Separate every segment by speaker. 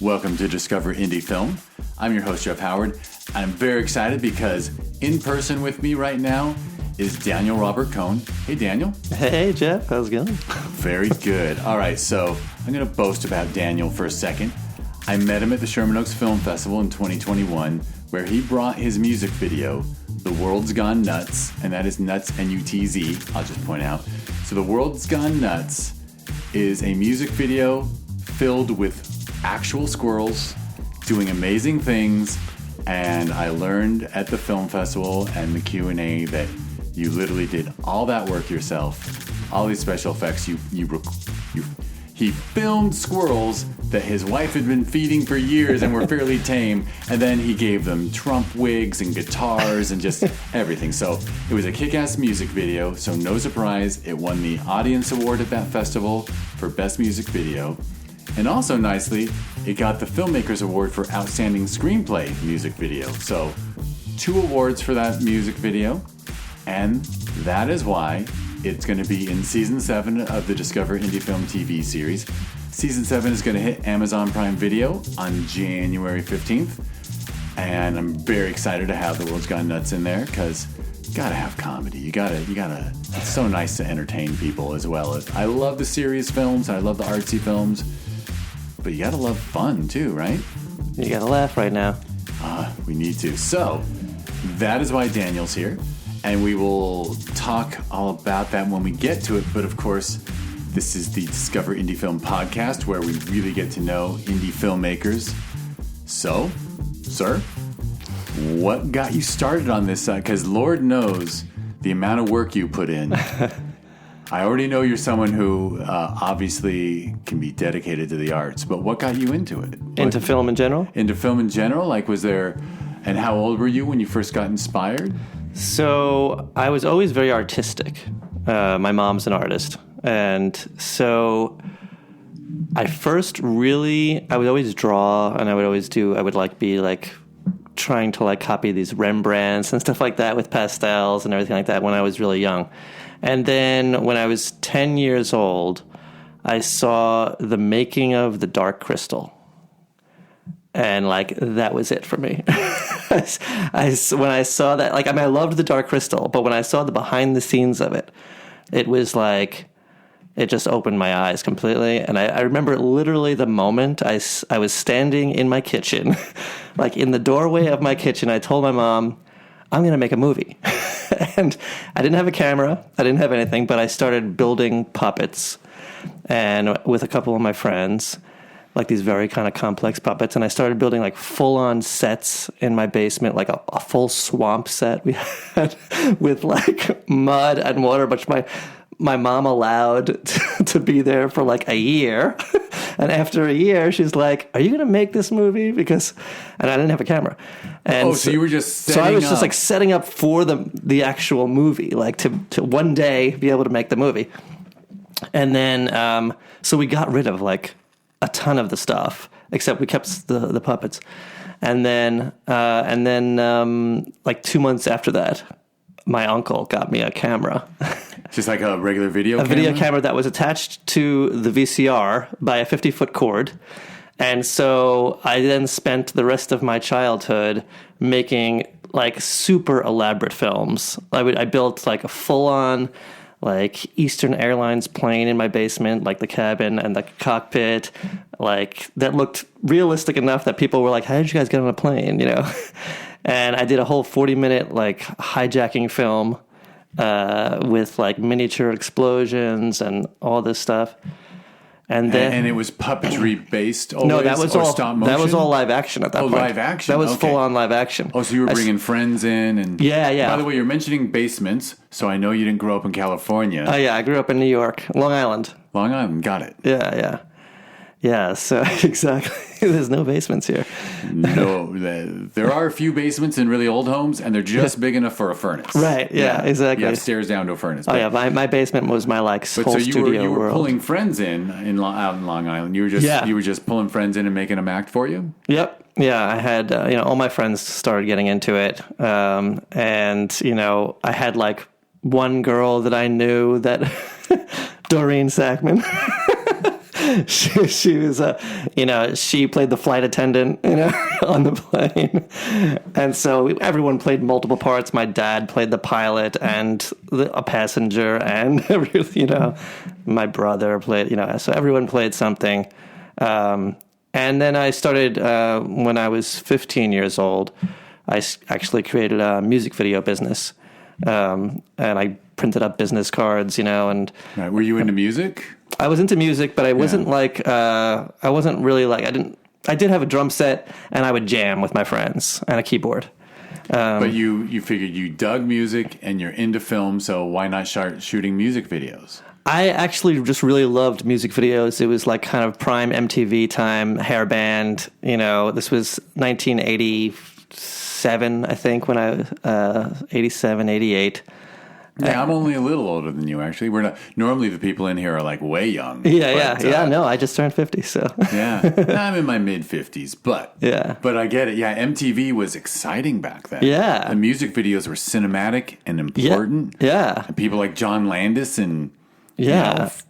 Speaker 1: Welcome to Discover Indie Film. I'm your host, Jeff Howard, and I'm very excited because in person with me right now is Daniel Robert Cohn. Hey, Daniel.
Speaker 2: Hey, Jeff. How's it going?
Speaker 1: Very good. All right, so I'm going to boast about Daniel for a second. I met him at the Sherman Oaks Film Festival in 2021, where he brought his music video, The World's Gone Nutz, and that is Nutz, N-U-T-Z, I'll just point out. So The World's Gone Nutz is a music video filled with actual squirrels doing amazing things, and I learned at the film festival and the Q&A that you literally did all that work yourself, all these special effects. He filmed squirrels that his wife had been feeding for years and were fairly tame, and then he gave them Trump wigs and guitars and just everything. So it was a kick-ass music video, so no surprise, it won the Audience Award at that festival for Best Music Video. And also nicely, it got the Filmmakers Award for Outstanding Screenplay Music Video. So 2 awards for that music video, and that is why it's going to be in Season 7 of the Discover Indie Film TV series. Season 7 is going to hit Amazon Prime Video on January 15th. And I'm very excited to have The World's Gone Nutz in there because you gotta have comedy. You gotta, it's so nice to entertain people as well. I love the serious films, I love the artsy films, but you gotta love fun too, right?
Speaker 2: You gotta laugh right now.
Speaker 1: We need to. So, that is why Daniel's here. And we will talk all about that when we get to it. But of course, this is the Discover Indie Film podcast where we really get to know indie filmmakers. So, sir, what got you started on this? Because Lord knows the amount of work you put in. I already know you're someone who obviously can be dedicated to the arts. But what got you into it?
Speaker 2: Into film in general?
Speaker 1: Into film in general? Like, was there... And how old were you when you first got inspired?
Speaker 2: So I was always very artistic. My mom's an artist. And so I would always draw, and I would be trying to copy these Rembrandts and stuff like that with pastels and everything like that when I was really young. And then when I was 10 years old, I saw the making of The Dark Crystal. And that was it for me. When I saw that, I loved The Dark Crystal, but when I saw the behind the scenes of it, it was it just opened my eyes completely. And I remember literally the moment I was standing in my kitchen, in the doorway of my kitchen. I told my mom, I'm going to make a movie. And I didn't have a camera. I didn't have anything, but I started building puppets and with a couple of my friends. These very kind of complex puppets, and I started building full-on sets in my basement, a full swamp set we had with mud and water, which my mom allowed to be there for a year. And after a year, she's like, "Are you going to make this movie?" And I didn't have a camera. And
Speaker 1: so you were just setting up.
Speaker 2: So I was just setting up for the actual movie, to one day be able to make the movie. And then so we got rid of a ton of the stuff, except we kept the puppets. And then 2 months after that, my uncle got me a camera.
Speaker 1: Just a regular video camera?
Speaker 2: A video camera that was attached to the VCR by a 50-foot cord. And so I then spent the rest of my childhood making super elaborate films. I built a full-on Eastern Airlines plane in my basement, the cabin and the cockpit, that looked realistic enough that people were how did you guys get on a plane, And I did a whole 40-minute hijacking film with miniature explosions and all this stuff. And then
Speaker 1: and it was puppetry based always?
Speaker 2: No, that was all
Speaker 1: stop motion?
Speaker 2: That was all live action at that point.
Speaker 1: Live action.
Speaker 2: That was full on live action.
Speaker 1: Oh, so you were bringing friends in and
Speaker 2: Yeah.
Speaker 1: By the way, you're mentioning basements, so I know you didn't grow up in California.
Speaker 2: Oh yeah, I grew up in New York, Long Island.
Speaker 1: Long Island, got it.
Speaker 2: Yeah, so exactly. There's no basements here.
Speaker 1: No, there are a few basements in really old homes, and they're just big enough for a furnace.
Speaker 2: Right, yeah, exactly.
Speaker 1: You have stairs down to a furnace.
Speaker 2: Oh, yeah, my basement was my, whole studio world. So
Speaker 1: you were pulling friends out in Long Island. You were just pulling friends in and making them act for you?
Speaker 2: Yep. Yeah, I had, all my friends started getting into it. And, I had, one girl that I knew that, Doreen Sackman. she was, she played the flight attendant, on the plane. And so everyone played multiple parts. My dad played the pilot and a passenger, and, my brother played, so everyone played something. And then I started, when I was 15 years old, I actually created a music video business. And I printed up business cards, and...
Speaker 1: Right. Were you into music?
Speaker 2: I was into music, but I wasn't I wasn't really I did have a drum set, and I would jam with my friends and a keyboard.
Speaker 1: But you figured you dug music and you're into film, so why not start shooting music videos? I
Speaker 2: actually just really loved music videos. It was like kind of prime MTV time, hair band. This was 1987, I think, when I was 87, 88.
Speaker 1: Yeah, I'm only a little older than you, actually. We're not normally the people in here are like way young.
Speaker 2: Yeah. No, I just turned 50, so.
Speaker 1: Yeah, I'm in my mid-50s, but I get it. Yeah, MTV was exciting back then.
Speaker 2: Yeah.
Speaker 1: The music videos were cinematic and important.
Speaker 2: Yeah.
Speaker 1: And people like John Landis and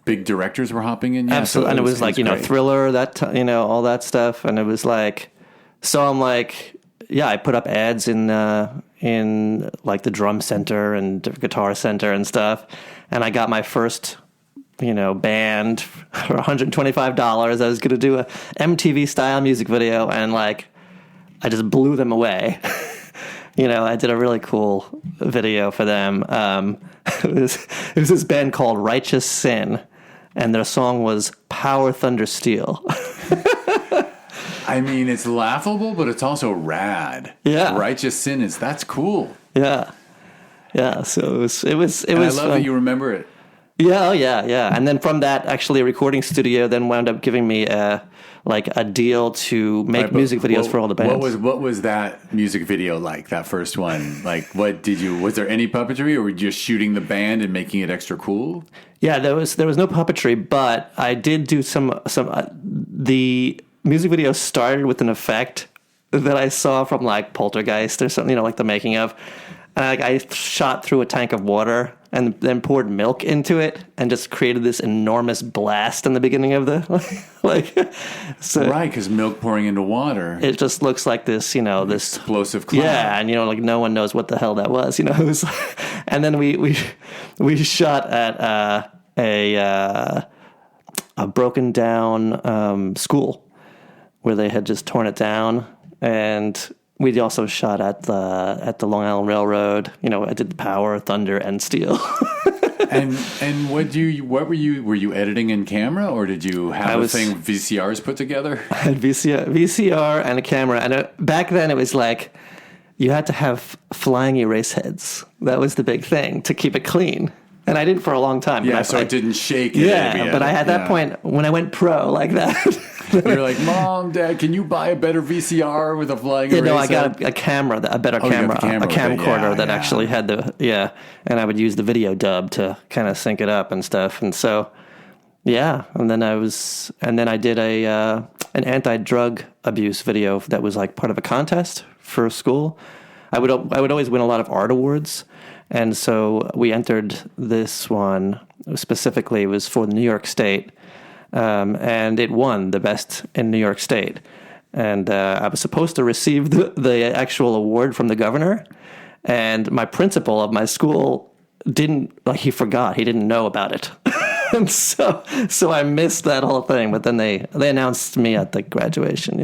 Speaker 1: big directors were hopping in. Yeah,
Speaker 2: absolutely.
Speaker 1: So
Speaker 2: and it was like,
Speaker 1: great.
Speaker 2: Thriller, all that stuff. And it was like, so I'm like, I put up ads in like the drum center and guitar center and stuff. And I got my first, band for $125. I was going to do a MTV style music video, and like, I just blew them away. I did a really cool video for them. It was this band called Righteous Sin, and their song was Power Thunder Steel.
Speaker 1: I mean, it's laughable, but it's also rad.
Speaker 2: Yeah.
Speaker 1: Righteous Sin that's cool.
Speaker 2: Yeah. Yeah. So it was
Speaker 1: I love that you remember it.
Speaker 2: Yeah. Oh yeah. And then from that, actually a recording studio then wound up giving me a deal to make music videos for all the bands.
Speaker 1: What was that music video like, that first one? Like, was there any puppetry, or were you just shooting the band and making it extra cool?
Speaker 2: Yeah, there was no puppetry, but I did do the music video started with an effect that I saw from like Poltergeist or something, like the making of. And I shot through a tank of water and then poured milk into it and just created this enormous blast in the beginning of the so
Speaker 1: right, because milk pouring into water,
Speaker 2: it just looks like this, this
Speaker 1: explosive cloud.
Speaker 2: Yeah, and like no one knows what the hell that was, It was, and then we shot at a broken down school where they had just torn it down, and we also shot at the Long Island Railroad. I did the power, thunder, and steel.
Speaker 1: and what were you editing in camera, or did you have VCRs put together?
Speaker 2: I had VCR and a camera, and back then it was like you had to have flying erase heads. That was the big thing to keep it clean. And I did for a long time.
Speaker 1: Yeah, so it didn't shake.
Speaker 2: Yeah, but I had that point when I went pro like that.
Speaker 1: You're like, Mom, Dad, can you buy a better VCR with a flying eraser?
Speaker 2: No, I got a camera, a better camera, a camcorder that actually had and I would use the video dub to kind of sync it up and stuff. And so, and then I did an anti-drug abuse video that was like part of a contest for school. I would always win a lot of art awards. And so we entered this one specifically. It was for New York State, and it won the best in New York State. And I was supposed to receive the actual award from the governor, and my principal of my school he forgot. He didn't know about it. And so I missed that whole thing. But then they announced me at the graduation,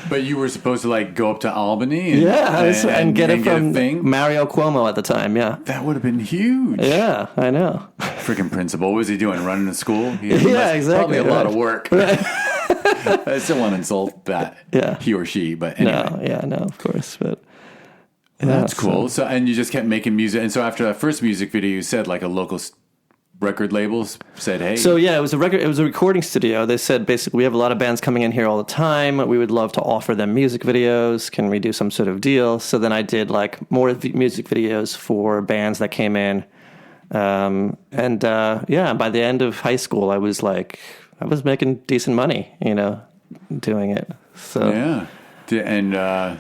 Speaker 1: But you were supposed to go up to Albany
Speaker 2: and get it from Mario Cuomo at the time, yeah.
Speaker 1: That would have been huge.
Speaker 2: Yeah, I know.
Speaker 1: Freaking principal. What was he doing? Running the school?
Speaker 2: Exactly.
Speaker 1: Probably a lot of work. Right. I still want to insult that he or she, but anyway.
Speaker 2: No, of course. But
Speaker 1: that's cool. So, and you just kept making music. And so after that first music video, you said like a local record labels said, hey.
Speaker 2: So it was a recording studio. They said basically, we have a lot of bands coming in here all the time. We would love to offer them music videos. Can we do some sort of deal? So then I did like more music videos for bands that came in. By the end of high school, I was making decent money, doing it. So
Speaker 1: yeah. And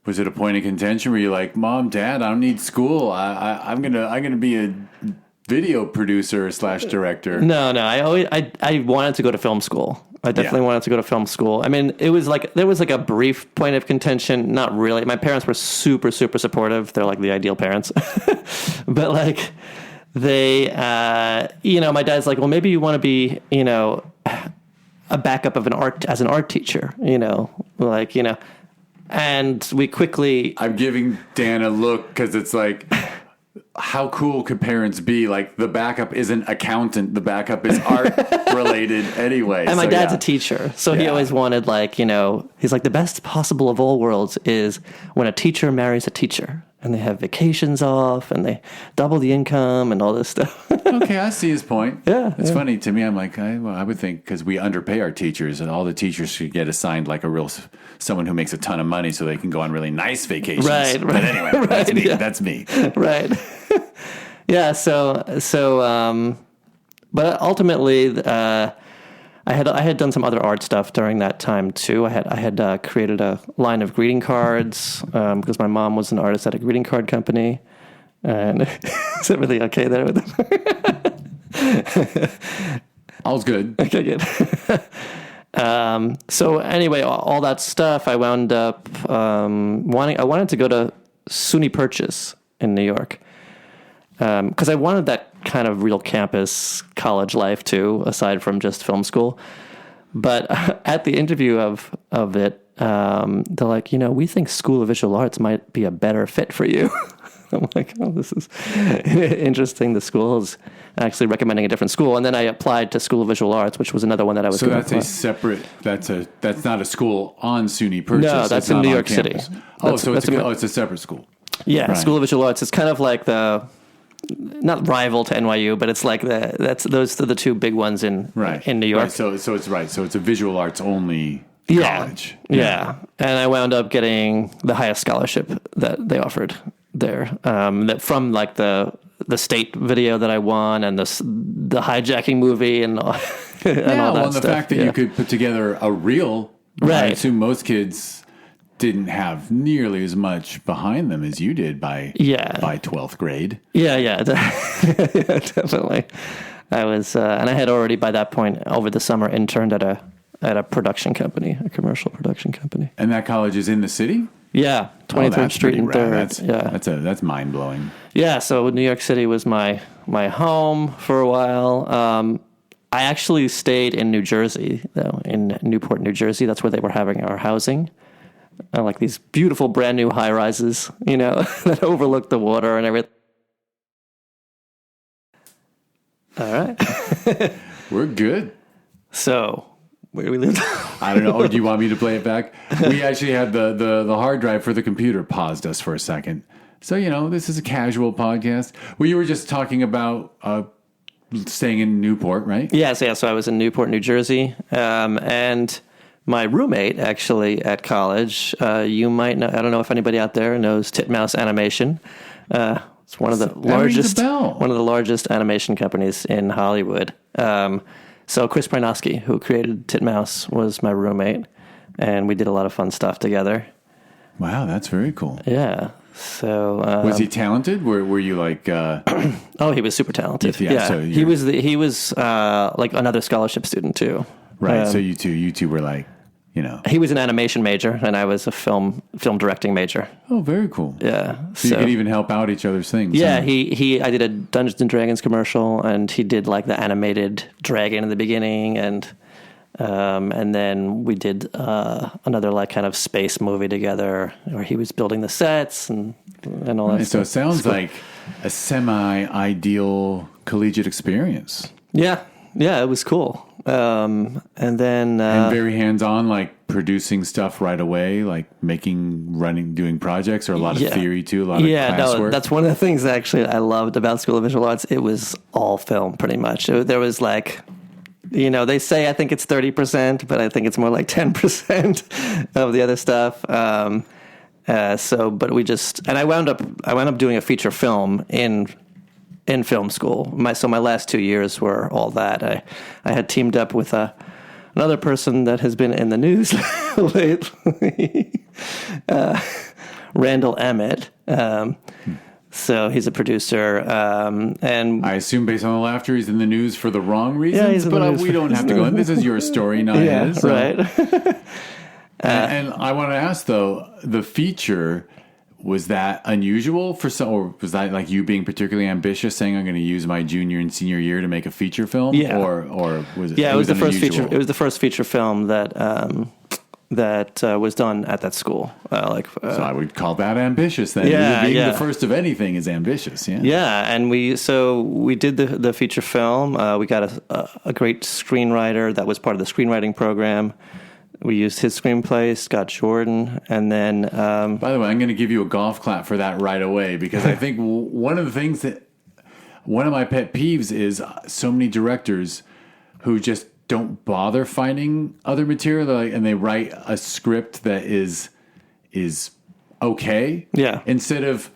Speaker 1: was it a point of contention where you're like, Mom, Dad, I don't need school. I'm gonna be a video producer / director.
Speaker 2: No. I wanted to go to film school. I definitely wanted to go to film school. I mean, there was like a brief point of contention. Not really. My parents were super, super supportive. They're like the ideal parents. But like they, my dad's like, well, maybe you want to be, a backup of an art teacher, and we quickly.
Speaker 1: I'm giving Dan a look because it's like, how cool could parents be? Like, the backup isn't accountant, the backup is art related anyway.
Speaker 2: And my dad's a teacher, so he always wanted, he's like, the best possible of all worlds is when a teacher marries a teacher, and they have vacations off, and they double the income, and all this stuff.
Speaker 1: Okay, I see his point.
Speaker 2: Yeah.
Speaker 1: It's funny to me. I'm like, I would think, because we underpay our teachers, and all the teachers should get assigned like someone who makes a ton of money so they can go on really nice vacations.
Speaker 2: Right.
Speaker 1: But anyway, that's me. Yeah. That's me.
Speaker 2: Right. Yeah. But ultimately, I had done some other art stuff during that time too. I had created a line of greeting cards because my mom was an artist at a greeting card company. And is everything okay there with them?
Speaker 1: All's good.
Speaker 2: Okay, good. So anyway, all that stuff, I wound up I wanted to go to SUNY Purchase in New York because I wanted that kind of real campus college life too, aside from just film school. But at the interview of it, they're like, we think School of Visual Arts might be a better fit for you. I'm like, oh, this is interesting. The school is actually recommending a different school. And then I applied to School of Visual Arts, which was another one that I was going to apply.
Speaker 1: That's not a school on SUNY Purchase.
Speaker 2: No, that's in New York City.
Speaker 1: It's a separate school.
Speaker 2: Yeah, right. School of Visual Arts. It's kind of like not rival to NYU, but it's like those are the two big ones in New York.
Speaker 1: Right. So it's a visual arts only college.
Speaker 2: Yeah. And I wound up getting the highest scholarship that they offered there. That from like the state video that I won and the hijacking movie and all, and all that
Speaker 1: the
Speaker 2: stuff.
Speaker 1: fact that you could put together a reel.
Speaker 2: Right.
Speaker 1: I assume most kids didn't have nearly as much behind them as you did by 12th grade.
Speaker 2: Yeah, definitely. I was, and I had already by that point over the summer interned at a production company, a commercial production company.
Speaker 1: And that college is in the city?
Speaker 2: Yeah, 23rd Street and 3rd.
Speaker 1: That's mind blowing.
Speaker 2: Yeah, so New York City was my home for a while. I actually stayed in New Jersey, though, in Newport, New Jersey. That's where they were having our housing. Like these beautiful brand new high rises, that overlook the water and everything. All right.
Speaker 1: We're good.
Speaker 2: So, where do we live?
Speaker 1: I don't know. Oh, do you want me to play it back? We actually had the hard drive for the computer paused us for a second. So, this is a casual podcast. Well, you were just talking about staying in Newport, right?
Speaker 2: Yes. So I was in Newport, New Jersey. And my roommate, actually, at college, you might know, I don't know if anybody out there knows Titmouse Animation. It's one of the largest animation companies in Hollywood. So Chris Prynowski, who created Titmouse, was my roommate, and we did a lot of fun stuff together.
Speaker 1: Wow, that's very cool.
Speaker 2: Yeah. So
Speaker 1: was he talented? Were you like?
Speaker 2: Oh, he was super talented. Yeah. So he was like another scholarship student too.
Speaker 1: Right. So you two were like,
Speaker 2: He was an animation major, and I was a film directing major.
Speaker 1: Oh, very cool.
Speaker 2: Yeah.
Speaker 1: So you could even help out each other's things.
Speaker 2: Yeah, I did a Dungeons and Dragons commercial, and he did like the animated dragon in the beginning, and then we did another like kind of space movie together where he was building the sets and all that stuff.
Speaker 1: So it sounds like a semi-ideal collegiate experience.
Speaker 2: Yeah, it was cool. And then
Speaker 1: and very hands-on, like producing stuff right away, like doing projects, or a lot of theory too, a lot of classwork.
Speaker 2: That's one of the things that actually I loved about School of Visual Arts. It was all film, pretty much. There was like, they say I think it's 30%, but I think it's more like 10% of the other stuff. But we and I wound up doing a feature film in film school. My last 2 years were all that. I had teamed up with another person that has been in the news lately, Randall Emmett. So he's a producer, and
Speaker 1: I assume based on the laughter, he's in the news for the wrong reasons.
Speaker 2: he's in the
Speaker 1: but
Speaker 2: news
Speaker 1: we don't have to go in. This is your story, not his. So.
Speaker 2: right.
Speaker 1: And I want to ask though, the feature, was that unusual for some, or was that like you being particularly ambitious, saying I'm going to use my junior and senior year to make a feature film?
Speaker 2: Yeah.
Speaker 1: Or was it?
Speaker 2: Yeah, it was the first
Speaker 1: unusual?
Speaker 2: feature. It was the first feature film that was done at that school.
Speaker 1: So I would call that ambitious then.
Speaker 2: Yeah,
Speaker 1: Being the first of anything is ambitious. Yeah.
Speaker 2: Yeah, and we did the feature film. We got a great screenwriter that was part of the screenwriting program. We used his screenplay, Scott Jordan, and then...
Speaker 1: By the way, I'm going to give you a golf clap for that right away, because I think one of my pet peeves is so many directors who just don't bother finding other material, and they write a script that is okay.
Speaker 2: Yeah.
Speaker 1: Instead of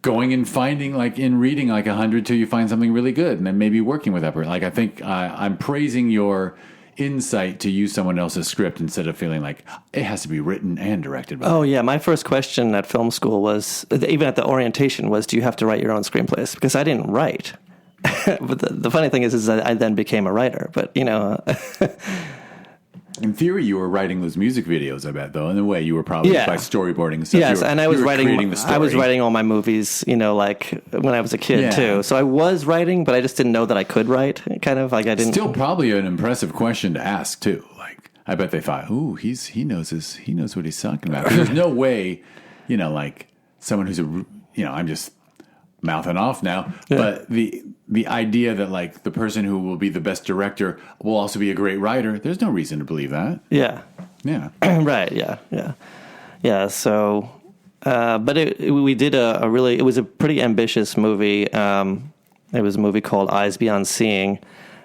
Speaker 1: going and finding, like in reading like 100 till you find something really good, and then maybe working with that person. Like I think I'm praising your insight to use someone else's script instead of feeling like it has to be written and directed by
Speaker 2: Oh yeah, my first question at film school was, even at the orientation, was, do you have to write your own screenplays? Because I didn't write. But the funny thing is that I then became a writer. But
Speaker 1: in theory, you were writing those music videos, I bet, though. In a way, you were probably by storyboarding and stuff.
Speaker 2: Yes, and I was writing.
Speaker 1: Creating the story.
Speaker 2: I was writing all my movies, like when I was a kid too. So I was writing, but I just didn't know that I could write. Kind of like I didn't.
Speaker 1: Still, probably an impressive question to ask too. Like I bet they thought, "Ooh, he knows what he's talking about." There's no way, like someone who's I'm just mouthing off now, but the idea that like the person who will be the best director will also be a great writer, there's no reason to believe that.
Speaker 2: Yeah. Right. Yeah. So, but we did it was a pretty ambitious movie. It was a movie called Eyes Beyond Seeing,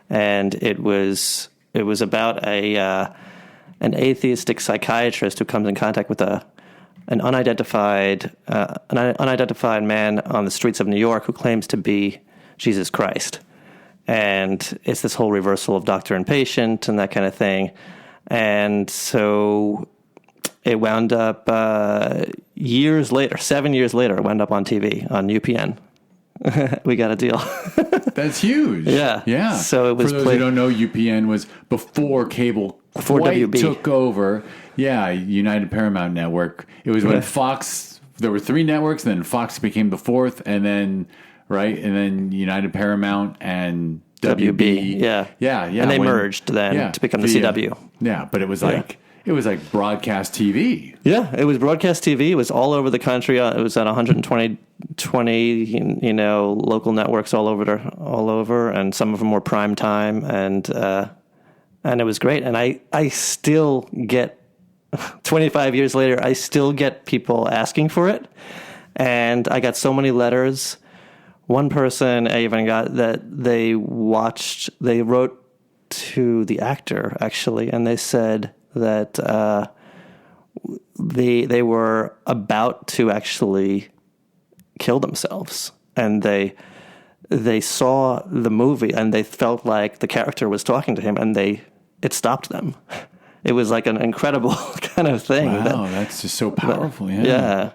Speaker 2: and it was about an atheistic psychiatrist who comes in contact with an unidentified man on the streets of New York who claims to be Jesus Christ. And it's this whole reversal of doctor and patient and that kind of thing. And so it wound up 7 years later, it wound up on TV, on UPN. We got a deal.
Speaker 1: That's huge.
Speaker 2: Yeah. So it was
Speaker 1: for those who don't know, UPN was before cable
Speaker 2: WB
Speaker 1: took over. Yeah, United Paramount Network. It was when Fox, there were 3 networks, and then Fox became the 4th, and then United Paramount and WB.
Speaker 2: Yeah. And they merged then to become the CW.
Speaker 1: Yeah, but it was like broadcast TV.
Speaker 2: Yeah, it was broadcast TV. It was all over the country. It was at 120 local networks all over, and some of them were prime time, and it was great. And I still get 25 years later, I still get people asking for it, and I got so many letters. One person I even got that they wrote to the actor actually, and they said that they were about to actually kill themselves, and they saw the movie and they felt like the character was talking to him, and it stopped them. It was like an incredible kind of thing.
Speaker 1: Wow, that's just so powerful.
Speaker 2: Yeah.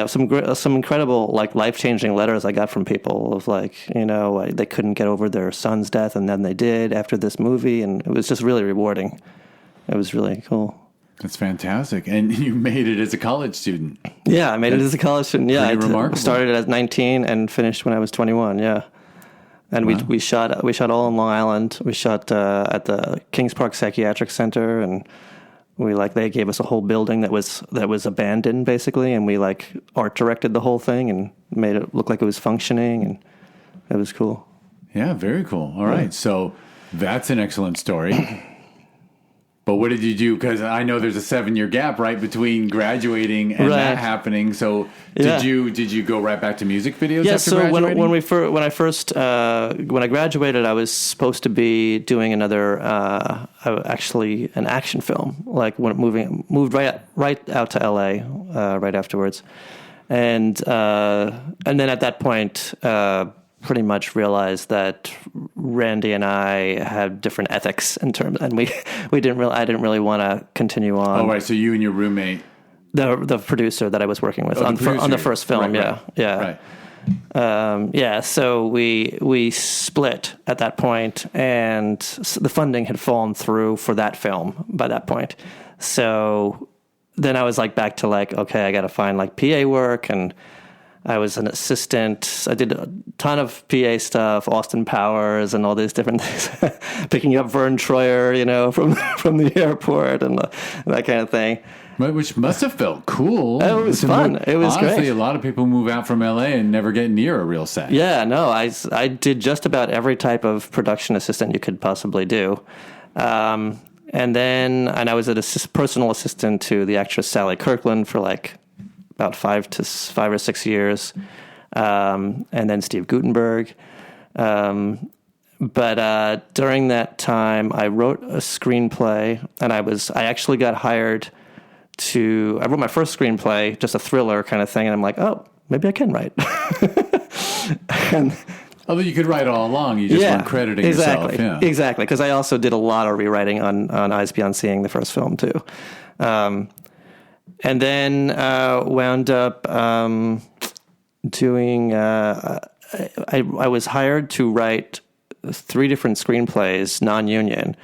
Speaker 2: Some incredible, like, life-changing letters I got from people of like, they couldn't get over their son's death, and then they did after this movie, and it was just really rewarding. It was really cool.
Speaker 1: That's fantastic. And you made it as a college student.
Speaker 2: Yeah, I made it as a college student. Yeah,
Speaker 1: remarkable.
Speaker 2: Started at 19 and finished when I was 21. Yeah. And we shot all in Long Island. We shot at the Kings Park Psychiatric Center, and they gave us a whole building that was abandoned basically, and we art directed the whole thing and made it look like it was functioning, and it was cool.
Speaker 1: Yeah, very cool. All right, so that's an excellent story. But what did you do? Because I know there's a 7-year gap right between graduating and that happening. So did you go right back to music videos?
Speaker 2: Yeah.
Speaker 1: After
Speaker 2: So
Speaker 1: graduating?
Speaker 2: when I graduated, I was supposed to be doing another actually an action film. Like moved right out to LA right afterwards, and then at that point. Pretty much realized that Randy and I had different ethics in terms, and I didn't really want to continue on.
Speaker 1: Oh, right. So you and your roommate
Speaker 2: the producer that I was working with on the first film.
Speaker 1: Right.
Speaker 2: So we split at that point, and the funding had fallen through for that film by that point. So then I was like back to like, okay, I got to find like PA work, and I was an assistant. I did a ton of PA stuff, Austin Powers, and all these different things, picking up Vern Troyer, from the airport and that kind of thing.
Speaker 1: Which must have felt cool.
Speaker 2: It was fun. It was
Speaker 1: honestly,
Speaker 2: great.
Speaker 1: A lot of people move out from LA and never get near a real set.
Speaker 2: Yeah, no, I did just about every type of production assistant you could possibly do. And I was a personal assistant to the actress Sally Kirkland for like about 5 or 6 years. And then Steve Guttenberg. But during that time, I wrote a screenplay, and I actually got hired I wrote my first screenplay, just a thriller kind of thing, and I'm like, oh, maybe I can write.
Speaker 1: Although you could write all along, you just weren't crediting yourself. Yeah.
Speaker 2: Exactly, because I also did a lot of rewriting on Eyes Beyond Seeing, the first film, too. And then wound up doing... I was hired to write 3 different screenplays, non-union,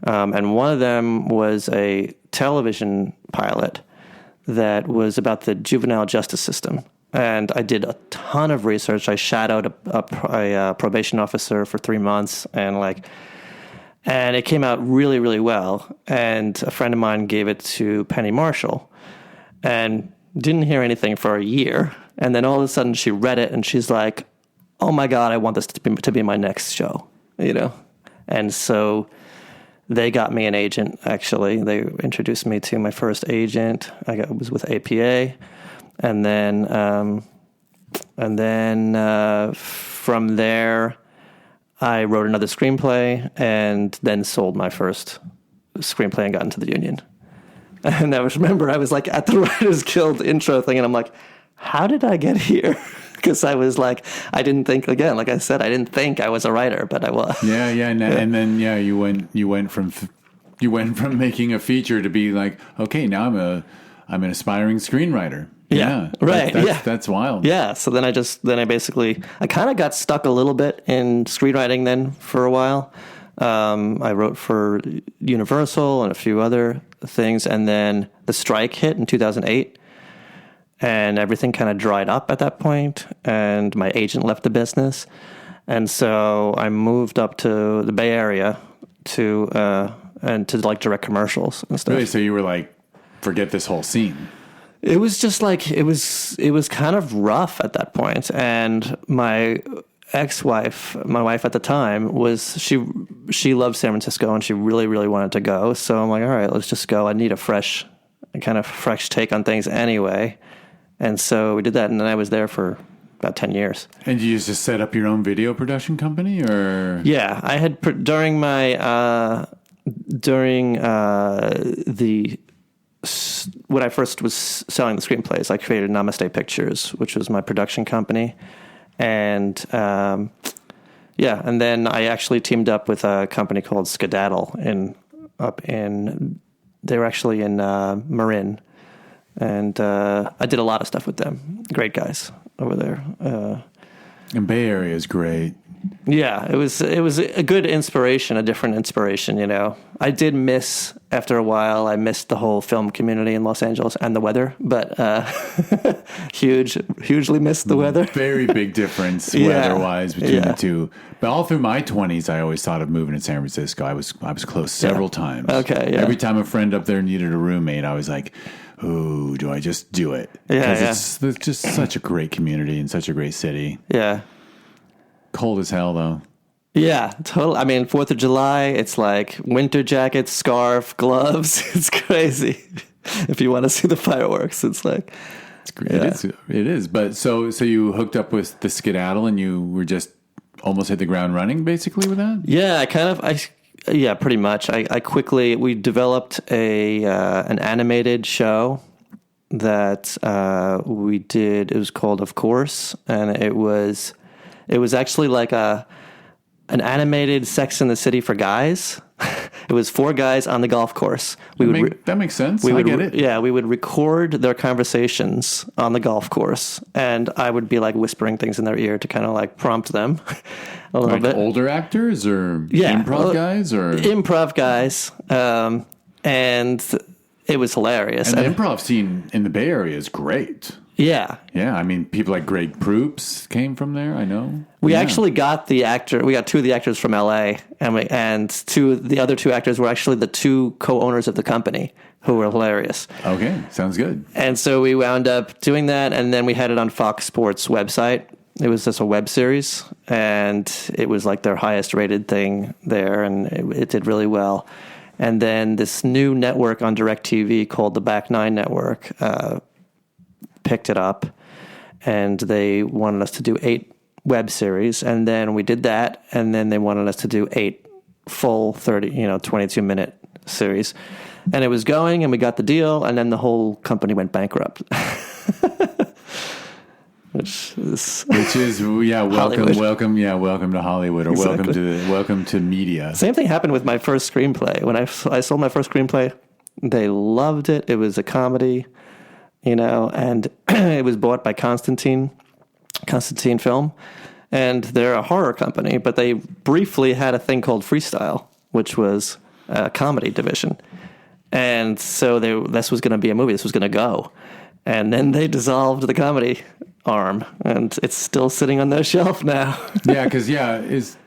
Speaker 2: and one of them was a television pilot that was about the juvenile justice system. And I did a ton of research. I shadowed a probation officer for 3 months, and it came out really, really well. And a friend of mine gave it to Penny Marshall, and didn't hear anything for a year. And then all of a sudden she read it, and she's like, oh my God, I want this to be my next show, And so they got me an agent, actually. They introduced me to my first agent. I was with APA. And then from there, I wrote another screenplay, and then sold my first screenplay and got into the union. And I was like at the Writers Guild intro thing, and I'm like, how did I get here? Because I was like, I didn't think, again, like I said, I didn't think I was a writer, but I was.
Speaker 1: Yeah. And then you went from making a feature to be like, okay, now I'm an aspiring screenwriter.
Speaker 2: Yeah, right.
Speaker 1: That's wild.
Speaker 2: Yeah. So then I kind of got stuck a little bit in screenwriting then for a while. I wrote for Universal and a few other things, and then the strike hit in 2008. And everything kind of dried up at that point, and my agent left the business. And so I moved up to the Bay Area to direct commercials and stuff.
Speaker 1: Really? So you were like, forget this whole scene.
Speaker 2: It was just like, it was kind of rough at that point. And my ex-wife, my wife at the time, she loved San Francisco, and she really, really wanted to go. So I'm like, all right, let's just go. I need a fresh take on things anyway. And so we did that, and then I was there for about 10 years. And
Speaker 1: you just set up your own video production company, or?
Speaker 2: Yeah, I had during when I first was selling the screenplays, I created Namaste Pictures, which was my production company, and and then I actually teamed up with a company called Skedaddle they were actually in Marin. And I did a lot of stuff with them. Great guys over there.
Speaker 1: And Bay Area is great.
Speaker 2: Yeah, it was a good inspiration, a different inspiration, I did miss, after a while, I missed the whole film community in Los Angeles and the weather, but hugely missed the weather.
Speaker 1: Very big difference weather-wise between the two. But all through my 20s, I always thought of moving to San Francisco. I was close several times.
Speaker 2: Okay, yeah.
Speaker 1: Every time a friend up there needed a roommate, I was like, ooh, do I just do it? Because it's just such a great community and such a great city.
Speaker 2: Yeah.
Speaker 1: Cold as hell, though.
Speaker 2: Yeah, totally. I mean, 4th of July, it's like winter jacket, scarf, gloves. It's crazy. If you want to see the fireworks, it's like...
Speaker 1: It's great. Yeah. It is. But so you hooked up with the Skedaddle, and you were just almost hit the ground running, basically, with that?
Speaker 2: Yeah, yeah, pretty much. We developed an animated show that we did. It was called Of Course, and it was actually like an animated Sex and the City for guys. It was four guys on the golf course.
Speaker 1: That makes sense. I get it.
Speaker 2: Yeah, we would record their conversations on the golf course, and I would be like whispering things in their ear to kind of like prompt them a little bit.
Speaker 1: Older actors or improv guys or
Speaker 2: improv guys, and it was hilarious.
Speaker 1: And the improv scene in the Bay Area is great.
Speaker 2: Yeah.
Speaker 1: Yeah, I mean, people like Greg Proops came from there, I know.
Speaker 2: We actually got two of the actors from LA, and the other two actors were actually the two co-owners of the company who were hilarious.
Speaker 1: Okay, sounds good.
Speaker 2: And so we wound up doing that, and then we had it on Fox Sports website. It was just a web series, and it was like their highest rated thing there, and it did really well. And then this new network on DirecTV called the Back Nine Network picked it up, and they wanted us to do 8 web series, and then we did that, and then they wanted us to do 8 full 22-minute series, and it was going, and we got the deal, and then the whole company went bankrupt. Which is welcome to Hollywood, or
Speaker 1: exactly. welcome to media.
Speaker 2: Same thing happened with my first screenplay. When I sold my first screenplay, they loved it. It was a comedy. And it was bought by Constantine Film, and they're a horror company, but they briefly had a thing called Freestyle, which was a comedy division. And so this was going to be a movie. This was going to go. And then they dissolved the comedy arm, and it's still sitting on their shelf now.
Speaker 1: Yeah, because,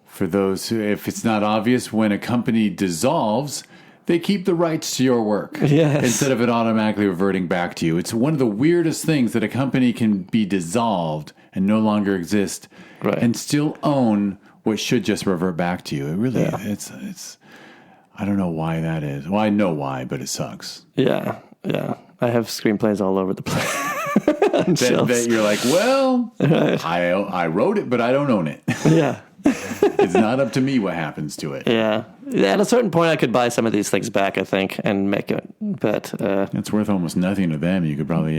Speaker 1: for those who, if it's not obvious, when a company dissolves, they keep the rights to your work instead of it automatically reverting back to you. It's one of the weirdest things that a company can be dissolved and no longer exist and still own what should just revert back to you. It really, it's. I don't know why that is. Well, I know why, but it sucks.
Speaker 2: Yeah. I have screenplays all over the place.
Speaker 1: that you're like, well, I wrote it, but I don't own it.
Speaker 2: Yeah.
Speaker 1: It's not up to me what happens to it.
Speaker 2: Yeah. At a certain point, I could buy some of these things back, I think, and make it. But
Speaker 1: it's worth almost nothing to them. You could probably,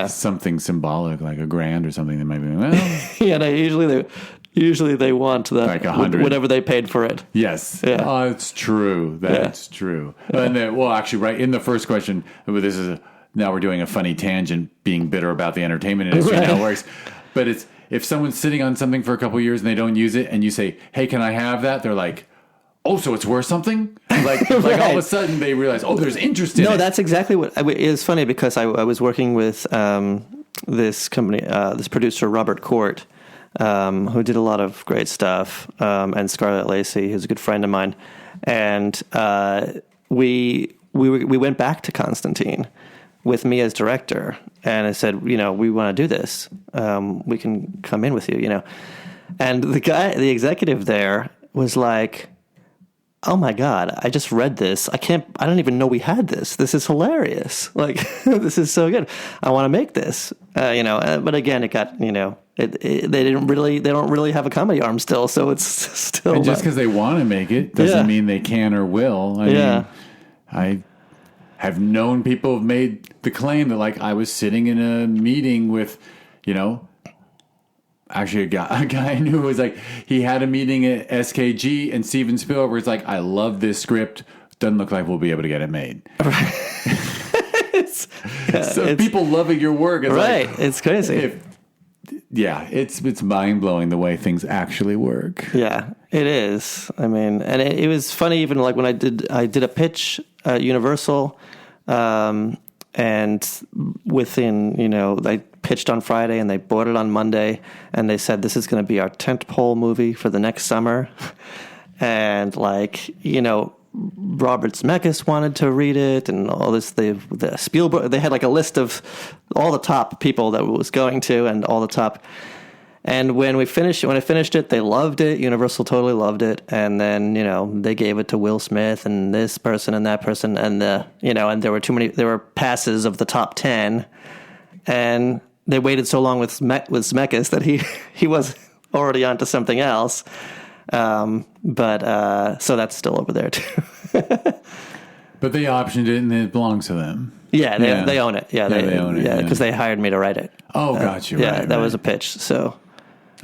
Speaker 1: something symbolic, like $1,000 or something. That might be, well. Usually they want like 100, whatever they paid for it. Yes. Yeah. Oh, it's true. That's true. And then, actually, right in the first question, now we're doing a funny tangent, being bitter about the entertainment industry and how it works. But it's, if someone's sitting on something for a couple of years and they don't use it, and you say, "Hey, can I have that?" They're like, "Oh, so it's worth something?" Like all of a sudden they realize, "Oh, there's interest in it."
Speaker 2: No, that's exactly what. It's funny because I was working with this company, this producer Robert Court, who did a lot of great stuff, and Scarlett Lacey, who's a good friend of mine, and we went back to Constantine with me as director, and I said, we want to do this. We can come in with you, And the executive there was like, "Oh my God, I just read this. I don't even know we had this. This is hilarious. Like, this is so good. I want to make this." But again, it got, they don't really have a comedy arm still, so it's still.
Speaker 1: And just because they want to make it doesn't mean they can or will. I mean, I have known people have made the claim that, like, I was sitting in a meeting with, actually a guy I knew was like, he had a meeting at SKG, and Steven Spielberg's like, "I love this script. Doesn't look like we'll be able to get it made." People loving your work is
Speaker 2: right. It's crazy.
Speaker 1: It's mind blowing the way things actually work.
Speaker 2: Yeah, it is. I mean, and it was funny, even like when I did a pitch at Universal, and within, they pitched on Friday and they bought it on Monday, and they said, "This is going to be our tentpole movie for the next summer." And Robert Zemeckis wanted to read it, and all this. The Spielberg, they had like a list of all the top people that it was going to, and all the top. And when I finished it, they loved it. Universal totally loved it, and then they gave it to Will Smith and this person and that person, and and there were too many. There were passes of the top 10, and they waited so long with Zemeckis that he was already onto something else. But so that's still over there too.
Speaker 1: But they optioned it, and it belongs to them.
Speaker 2: Yeah, they own it. Yeah, they own it. Yeah, because they hired me to write it.
Speaker 1: Oh, got you.
Speaker 2: Yeah, that was a pitch. So.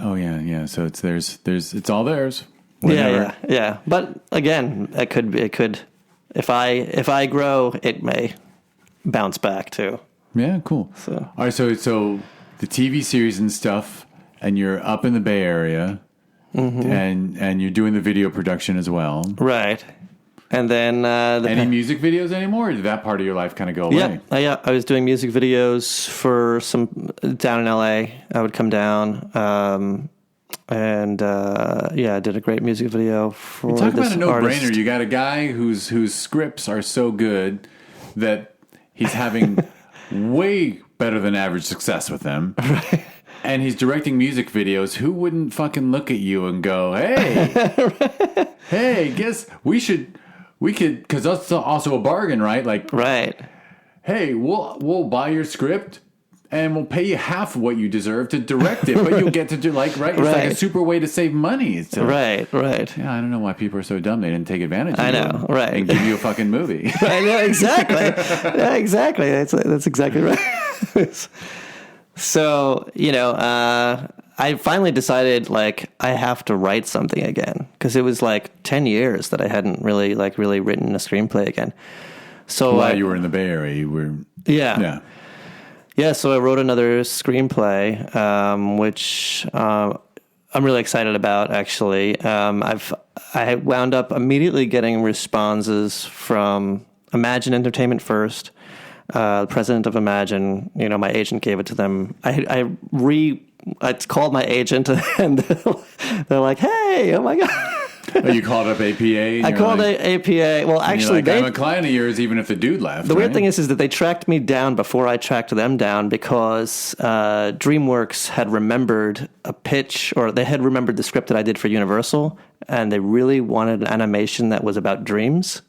Speaker 1: Oh yeah. So it's all theirs.
Speaker 2: Yeah. But again, it could. If I grow, it may bounce back too.
Speaker 1: Yeah, cool.
Speaker 2: So.
Speaker 1: All right, so the TV series and stuff, and you're up in the Bay Area, and you're doing the video production as well.
Speaker 2: Right. And then
Speaker 1: any music videos anymore? Or did that part of your life kind of go away?
Speaker 2: Yeah. I was doing music videos for some down in LA. I would come down, I did a great music video for.
Speaker 1: Talk
Speaker 2: this
Speaker 1: about a no-brainer.
Speaker 2: artist.
Speaker 1: You got a guy whose scripts are so good that he's having way better than average success with them.
Speaker 2: Right.
Speaker 1: And he's directing music videos. Who wouldn't fucking look at you and go, hey, hey, guess we could, because that's also a bargain, right? Like,
Speaker 2: Right.
Speaker 1: hey, we'll buy your script and we'll pay you half of what you deserve to direct it, but you'll get to do right? It's like a
Speaker 2: Right.
Speaker 1: super way to save money.
Speaker 2: Right.
Speaker 1: Yeah, I don't know why people are so dumb they didn't take advantage of
Speaker 2: I
Speaker 1: it.
Speaker 2: know, right.
Speaker 1: And give you a fucking movie.
Speaker 2: I know, exactly. Yeah, exactly. That's exactly right. So, I finally decided, like, I have to write something again, because it was like 10 years that I hadn't really written a screenplay again. So
Speaker 1: While you were in the Bay Area, you were...
Speaker 2: Yeah, so I wrote another screenplay, which I'm really excited about, actually. I wound up immediately getting responses from Imagine Entertainment first, the president of Imagine. My agent gave it to them. I called my agent, and they're like, "Hey, oh my god."
Speaker 1: Oh, you called up APA?
Speaker 2: I called APA. Well, actually,
Speaker 1: I'm a client of yours, even if the dude left.
Speaker 2: The weird thing is that they tracked me down before I tracked them down, because DreamWorks had remembered a pitch, or they had remembered the script that I did for Universal, and they really wanted an animation that was about dreams,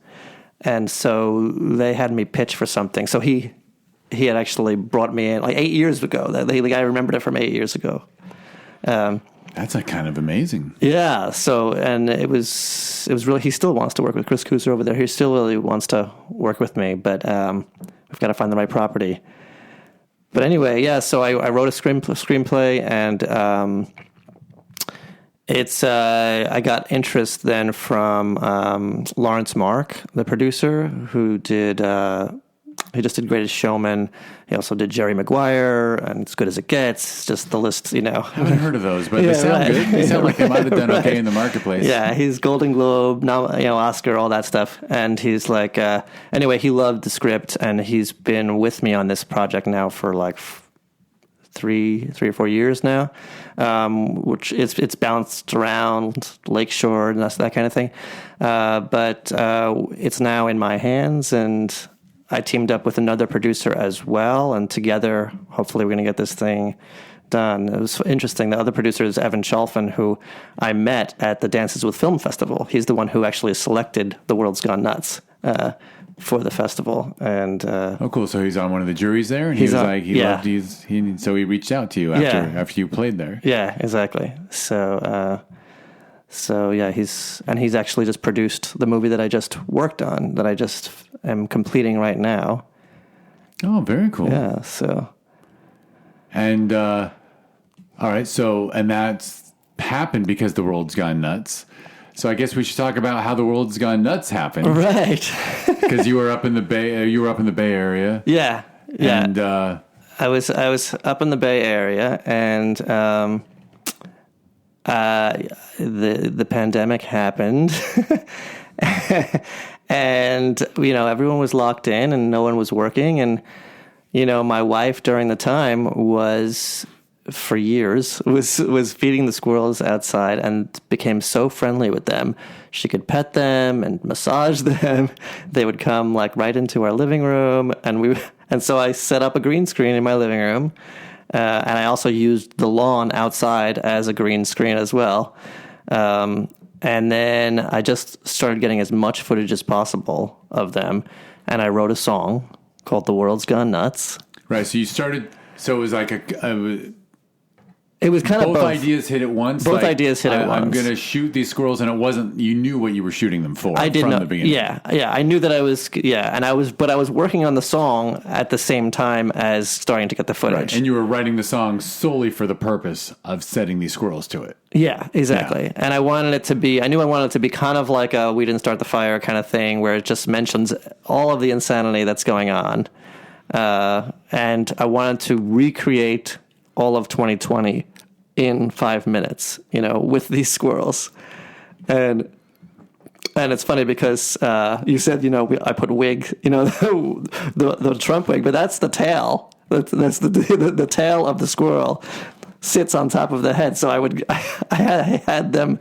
Speaker 2: and so they had me pitch for something. So he had actually brought me in like 8 years ago. The guy remembered it from 8 years ago.
Speaker 1: That's like kind of amazing.
Speaker 2: Yeah. So, and it was really, he still wants to work with Chris Kuser over there. He still really wants to work with me, but we've got to find the right property. But anyway, yeah. So I wrote a screenplay, and I got interest then from Lawrence Mark, the producer, who did. He just did Greatest Showman. He also did Jerry Maguire and As Good as It Gets. Just the list,
Speaker 1: I haven't heard of those, but they sound good. They sound like they might have done okay in the marketplace.
Speaker 2: Yeah, he's Golden Globe, Oscar, all that stuff. And he's like, anyway, he loved the script, and he's been with me on this project now for like three or 4 years now, which it's bounced around Lakeshore and that kind of thing. But it's now in my hands, and I teamed up with another producer as well, and together, hopefully, we're going to get this thing done. It was interesting. The other producer is Evan Chalfin, who I met at the Dances with Film Festival. He's the one who actually selected The World's Gone Nutz for the festival. And
Speaker 1: oh, cool! So he's on one of the juries there, and he loved you. So he reached out to you after you played there.
Speaker 2: Yeah, exactly. So yeah, he's actually just produced the movie that I just worked on, that I just am completing right now.
Speaker 1: Oh, very cool.
Speaker 2: Yeah. So.
Speaker 1: And all right, and that's happened because The World's Gone Nuts. So I guess we should talk about how The World's Gone Nuts happened,
Speaker 2: right?
Speaker 1: Because you were up in the Bay. You were up in the Bay Area.
Speaker 2: Yeah. Yeah.
Speaker 1: And
Speaker 2: I was up in the Bay Area, and the pandemic happened, and everyone was locked in, and no one was working, and my wife during the time was for years was feeding the squirrels outside, and became so friendly with them. She could pet them and massage them. They would come like right into our living room, and so I set up a green screen in my living room. And I also used the lawn outside as a green screen as well. And then I just started getting as much footage as possible of them. And I wrote a song called The World's Gone Nuts.
Speaker 1: Right. So you started, so it was like
Speaker 2: It was kind of
Speaker 1: both
Speaker 2: both.
Speaker 1: ideas hit at once.
Speaker 2: Both ideas hit at once.
Speaker 1: I'm going to shoot these squirrels, and it wasn't. You knew what you were shooting them for.
Speaker 2: I did
Speaker 1: from
Speaker 2: know.
Speaker 1: the beginning.
Speaker 2: Yeah. I knew that I was. Yeah, and I was working on the song at the same time as starting to get the footage.
Speaker 1: Right. And you were writing the song solely for the purpose of setting these squirrels to it.
Speaker 2: Yeah, exactly. Yeah. And I wanted it to be. I knew I wanted it to be kind of like a "We Didn't Start the Fire" kind of thing, where it just mentions all of the insanity that's going on, and I wanted to recreate all of 2020. In 5 minutes, with these squirrels. And it's funny because you said, I put wig, the Trump wig, but that's the tail. That's the tail of the squirrel sits on top of the head. So I had them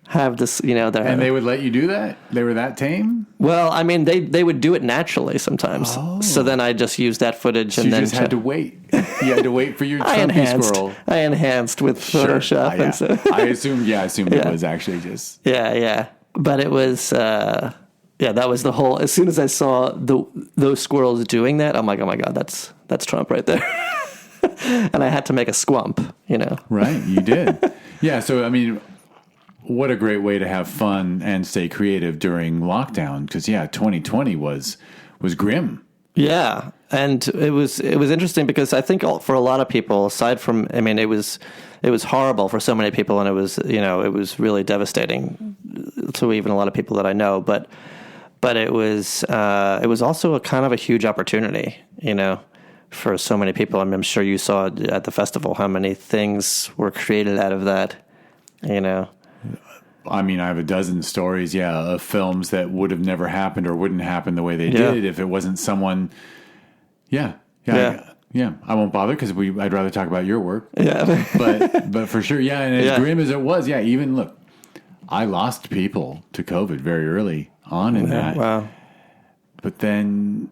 Speaker 2: have this,
Speaker 1: And they would let you do that? They were that tame?
Speaker 2: Well, I mean, they would do it naturally sometimes.
Speaker 1: Oh.
Speaker 2: So then I just used that footage.
Speaker 1: So
Speaker 2: and
Speaker 1: you
Speaker 2: then
Speaker 1: just had to wait. You had to wait for your Trumpy squirrel.
Speaker 2: I enhanced with Photoshop.
Speaker 1: Yeah.
Speaker 2: And so.
Speaker 1: I assumed it was actually just...
Speaker 2: Yeah. But it was... that was the whole... As soon as I saw those squirrels doing that, I'm like, oh my God, that's Trump right there. And I had to make a squump,
Speaker 1: Right, you did. Yeah, so, I mean... What a great way to have fun and stay creative during lockdown. Because 2020 was grim.
Speaker 2: Yeah, and it was interesting because I think for a lot of people, aside from, I mean, it was horrible for so many people, and it was really devastating to even a lot of people that I know. But it was also a kind of a huge opportunity, for so many people. I mean, I'm sure you saw at the festival how many things were created out of that,
Speaker 1: I mean, I have a dozen stories, of films that would have never happened or wouldn't happen the way they did if it wasn't someone. I won't bother because I'd rather talk about your work. Yeah, but for sure, and as grim as it was, even look, I lost people to COVID very early on in that.
Speaker 2: Wow.
Speaker 1: But then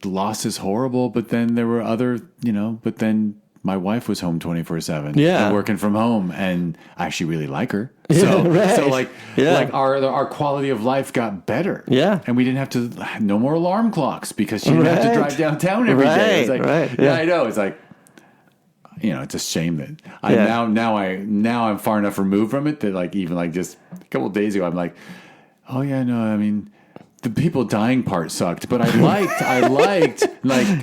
Speaker 1: the loss is horrible. But then there were other, But then my wife was home 24/7. And working from home, and I actually really like her. So,
Speaker 2: right.
Speaker 1: Our quality of life got better.
Speaker 2: Yeah.
Speaker 1: And we didn't have to, no more alarm clocks because she didn't have to drive downtown every day. It's like, I know. It's like, it's a shame that now I'm far enough removed from it that even just a couple of days ago, I'm like, oh yeah, no, I mean, the people dying part sucked, but I liked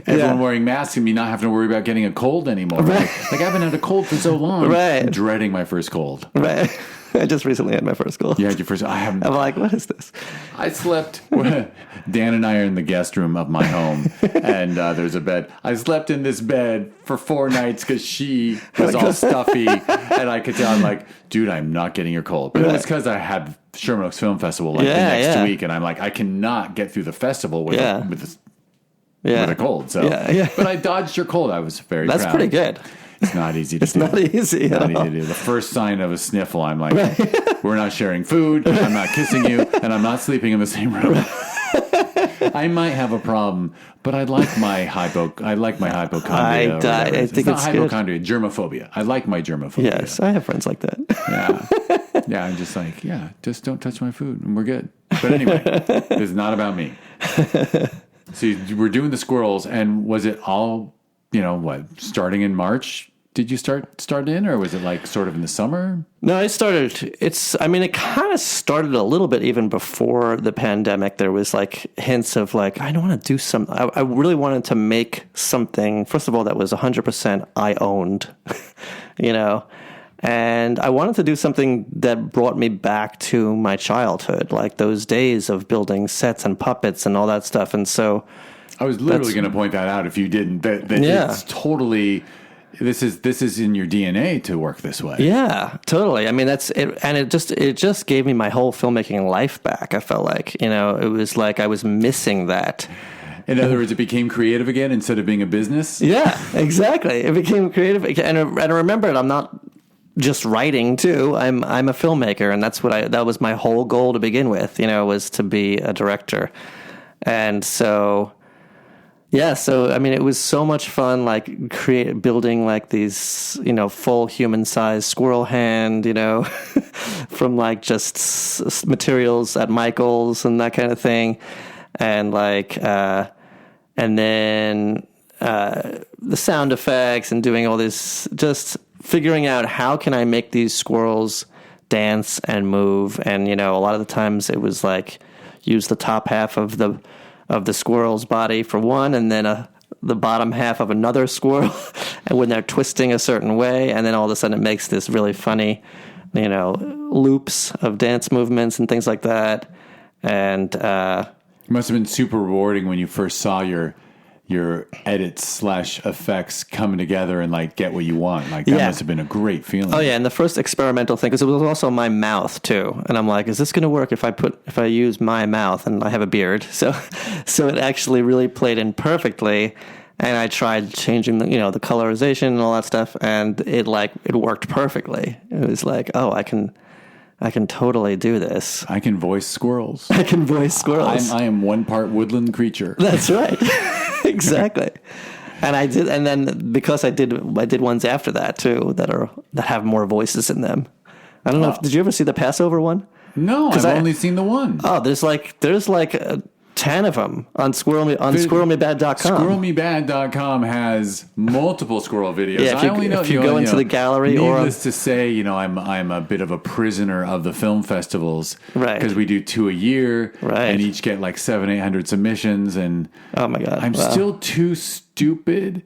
Speaker 1: everyone wearing masks and me not having to worry about getting a cold anymore. Right. Like I haven't had a cold for so long.
Speaker 2: Right.
Speaker 1: I'm dreading my first cold.
Speaker 2: Right. I just recently had my first cold.
Speaker 1: You had your first. I haven't.
Speaker 2: I'm like, what is this?
Speaker 1: I slept. Dan and I are in the guest room of my home, and there's a bed. I slept in this bed for 4 nights because she was all stuffy, and I could tell. I'm like, dude, I'm not getting your cold. But it was because I had Sherman Oaks Film Festival the next week, and I'm like, I cannot get through the festival with a cold. So, but I dodged your cold. I was very proud.
Speaker 2: That's pretty good.
Speaker 1: It's not easy to do.
Speaker 2: It's not easy at all.
Speaker 1: To do. The first sign of a sniffle, I'm like, we're not sharing food, I'm not kissing you, and I'm not sleeping in the same room. I might have a problem, but I like my hypochondria.
Speaker 2: I think it's
Speaker 1: hypochondria, germophobia. I like my germophobia.
Speaker 2: Yes, I have friends like that.
Speaker 1: Yeah, I'm just like, just don't touch my food, and we're good. But anyway, it's not about me. So we're doing the squirrels, and was it all... starting in March, did you start in, or was it sort of in the summer? No,
Speaker 2: it kind of started a little bit even before the pandemic. There was hints of I don't want to do something. I really wanted to make something, first of all, that was 100% I owned, and I wanted to do something that brought me back to my childhood, like those days of building sets and puppets and all that stuff. And so
Speaker 1: I was literally going to point that out if you didn't. It's totally. This is in your DNA to work this way.
Speaker 2: Yeah, totally. I mean, that's it, and it just gave me my whole filmmaking life back. I felt like it was like I was missing that.
Speaker 1: In other words, it became creative again instead of being a business.
Speaker 2: Yeah, exactly. It became creative, and I remembered I'm not just writing too. I'm a filmmaker, and that was my whole goal to begin with. Was to be a director, and so. Yeah, so I mean, it was so much fun, building these, full human-sized squirrel hand, from just materials at Michael's and that kind of thing, and and then the sound effects and doing all this just figuring out how can I make these squirrels dance and move. And, a lot of the times it was like use the top half of the squirrel's body for one, and then the bottom half of another squirrel, and when they're twisting a certain way, and then all of a sudden it makes this really funny, loops of dance movements and things like that. And
Speaker 1: it must have been super rewarding when you first saw your edits / effects coming together and like get what you want. Like that must have been a great feeling.
Speaker 2: Oh yeah, and the first experimental thing, because it was also my mouth too, and I'm like, is this going to work if I use my mouth? And I have a beard, so it actually really played in perfectly. And I tried changing the colorization and all that stuff, and it worked perfectly. It was like, oh, I can totally do this.
Speaker 1: I can voice squirrels.
Speaker 2: I can voice squirrels.
Speaker 1: I am one part woodland creature.
Speaker 2: That's right. Exactly. And I did, and then because I did ones after that too that have more voices in them. I don't know. Did you ever see the Passover one?
Speaker 1: No, I've only seen the one.
Speaker 2: Oh, there's like 10 of them on squirrelmebad.com.
Speaker 1: Squirrelmebad.com has multiple squirrel videos.
Speaker 2: Yeah, if you go into the gallery,
Speaker 1: needless to say, I'm a bit of a prisoner of the film festivals,
Speaker 2: right?
Speaker 1: Because we do 2 a year,
Speaker 2: right?
Speaker 1: And each get like 700-800 submissions, and
Speaker 2: oh my god,
Speaker 1: I'm still too stupid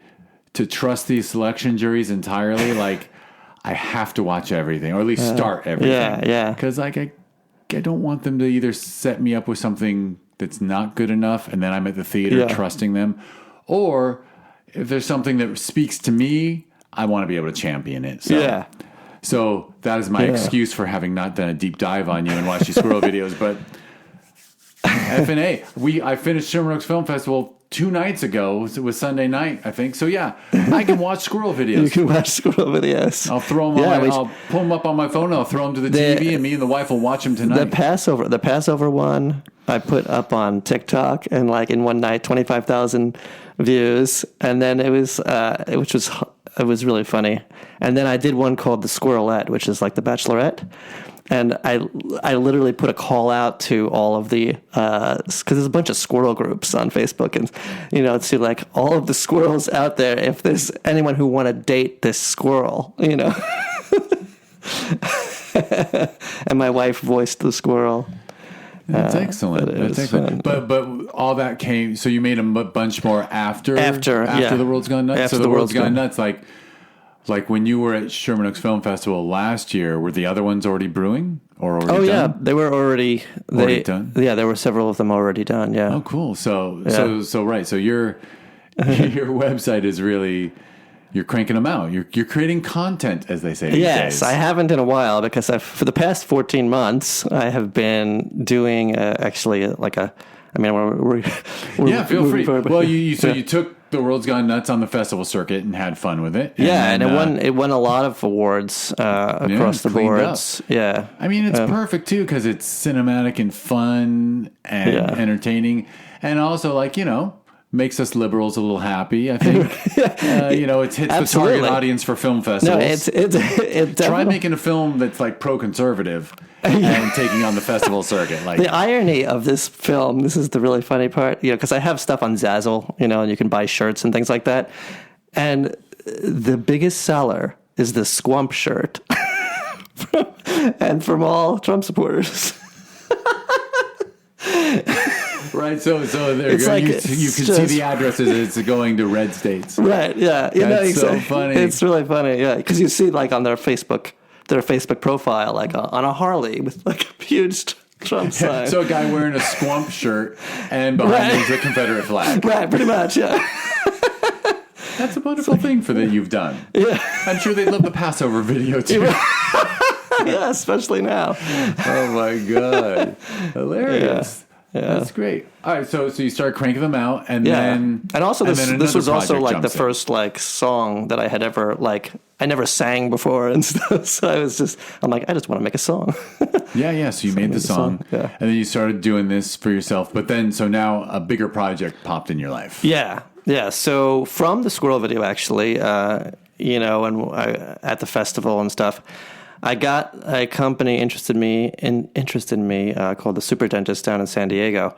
Speaker 1: to trust these selection juries entirely. Like I have to watch everything, or at least start everything.
Speaker 2: Yeah.
Speaker 1: Because like I don't want them to either set me up with something that's not good enough, and then I'm at the theater trusting them. Or if there's something that speaks to me, I want to be able to champion it. So that is my excuse for having not done a deep dive on you and watched your squirrel videos. But F&A, I finished Sherman Oaks Film Festival 2 nights ago. It was Sunday night, I think. So yeah, I can watch squirrel videos.
Speaker 2: You can watch squirrel videos.
Speaker 1: I'll throw them I'll pull them up on my phone. And I'll throw them to the TV, and me and the wife will watch them tonight.
Speaker 2: The Passover one I put up on TikTok, and like in one night, 25,000 views, and then it was really funny. And then I did one called The Squirrelette, which is like The Bachelorette. And I literally put a call out to all of the, because there's a bunch of squirrel groups on Facebook, and, to like all of the squirrels out there, if there's anyone who want to date this squirrel, And my wife voiced the squirrel.
Speaker 1: That's excellent. That's excellent. But all that came, so you made a bunch more after The World's Gone Nuts?
Speaker 2: After
Speaker 1: so
Speaker 2: The
Speaker 1: World's Gone Nuts, like when you were at Sherman Oaks Film Festival last year, were the other ones already brewing or already done?
Speaker 2: Yeah, they were already
Speaker 1: done.
Speaker 2: Yeah, there were several of them already done. Yeah.
Speaker 1: Oh, cool. So right. So your website is really, you're cranking them out. You're creating content, as they say these days.
Speaker 2: Yes, I haven't in a while because for the past 14 months I have been doing we're
Speaker 1: feel free. Well, you took The World's Gone Nuts on the festival circuit and had fun with it.
Speaker 2: And it won a lot of awards across the boards. Up. Yeah.
Speaker 1: I mean, it's perfect too because it's cinematic and fun and entertaining, and also makes us liberals a little happy, I think. It hits the target audience for film festivals.
Speaker 2: No, it
Speaker 1: try making a film that's like pro-conservative and taking on the festival circuit. Like
Speaker 2: the irony of this film, this is the really funny part, because I have stuff on Zazzle, and you can buy shirts and things like that. And the biggest seller is the Squump shirt. And from all Trump supporters.
Speaker 1: Right, so there you can see the addresses. It's going to red states.
Speaker 2: Right, yeah.
Speaker 1: That's so funny.
Speaker 2: It's really funny, yeah. Because you see, like, on their Facebook profile, like, on a Harley with, like, a huge Trump sign.
Speaker 1: So a guy wearing a Squump shirt, and behind him is a Confederate flag.
Speaker 2: Right, pretty much, yeah.
Speaker 1: That's a wonderful thing that you've done.
Speaker 2: Yeah.
Speaker 1: I'm sure they'd love the Passover video, too.
Speaker 2: Yeah, especially now.
Speaker 1: Oh, my God. Hilarious.
Speaker 2: Yeah.
Speaker 1: That's great. All right, so you start cranking them out, and then
Speaker 2: this was also like the first like song that I had ever I never sang before and stuff. So I just want to make a song.
Speaker 1: Yeah. So you made the song, and then you started doing this for yourself. But then, so now a bigger project popped in your life.
Speaker 2: Yeah. So from the squirrel video, actually, and at the festival and stuff, I got a company interested in me called the Super Dentist down in San Diego,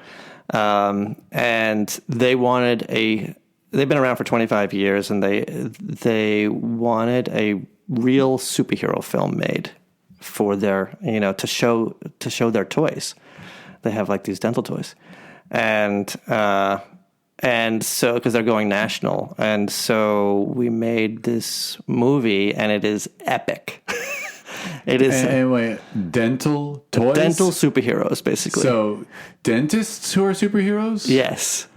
Speaker 2: and they wanted they've been around for 25 years, and they wanted a real superhero film made for their, to show their toys. They have like these dental toys, and so because they're going national, and so we made this movie, and it is epic. It is
Speaker 1: anyway, dental toys,
Speaker 2: dental superheroes, basically.
Speaker 1: So dentists who are superheroes.
Speaker 2: Yes.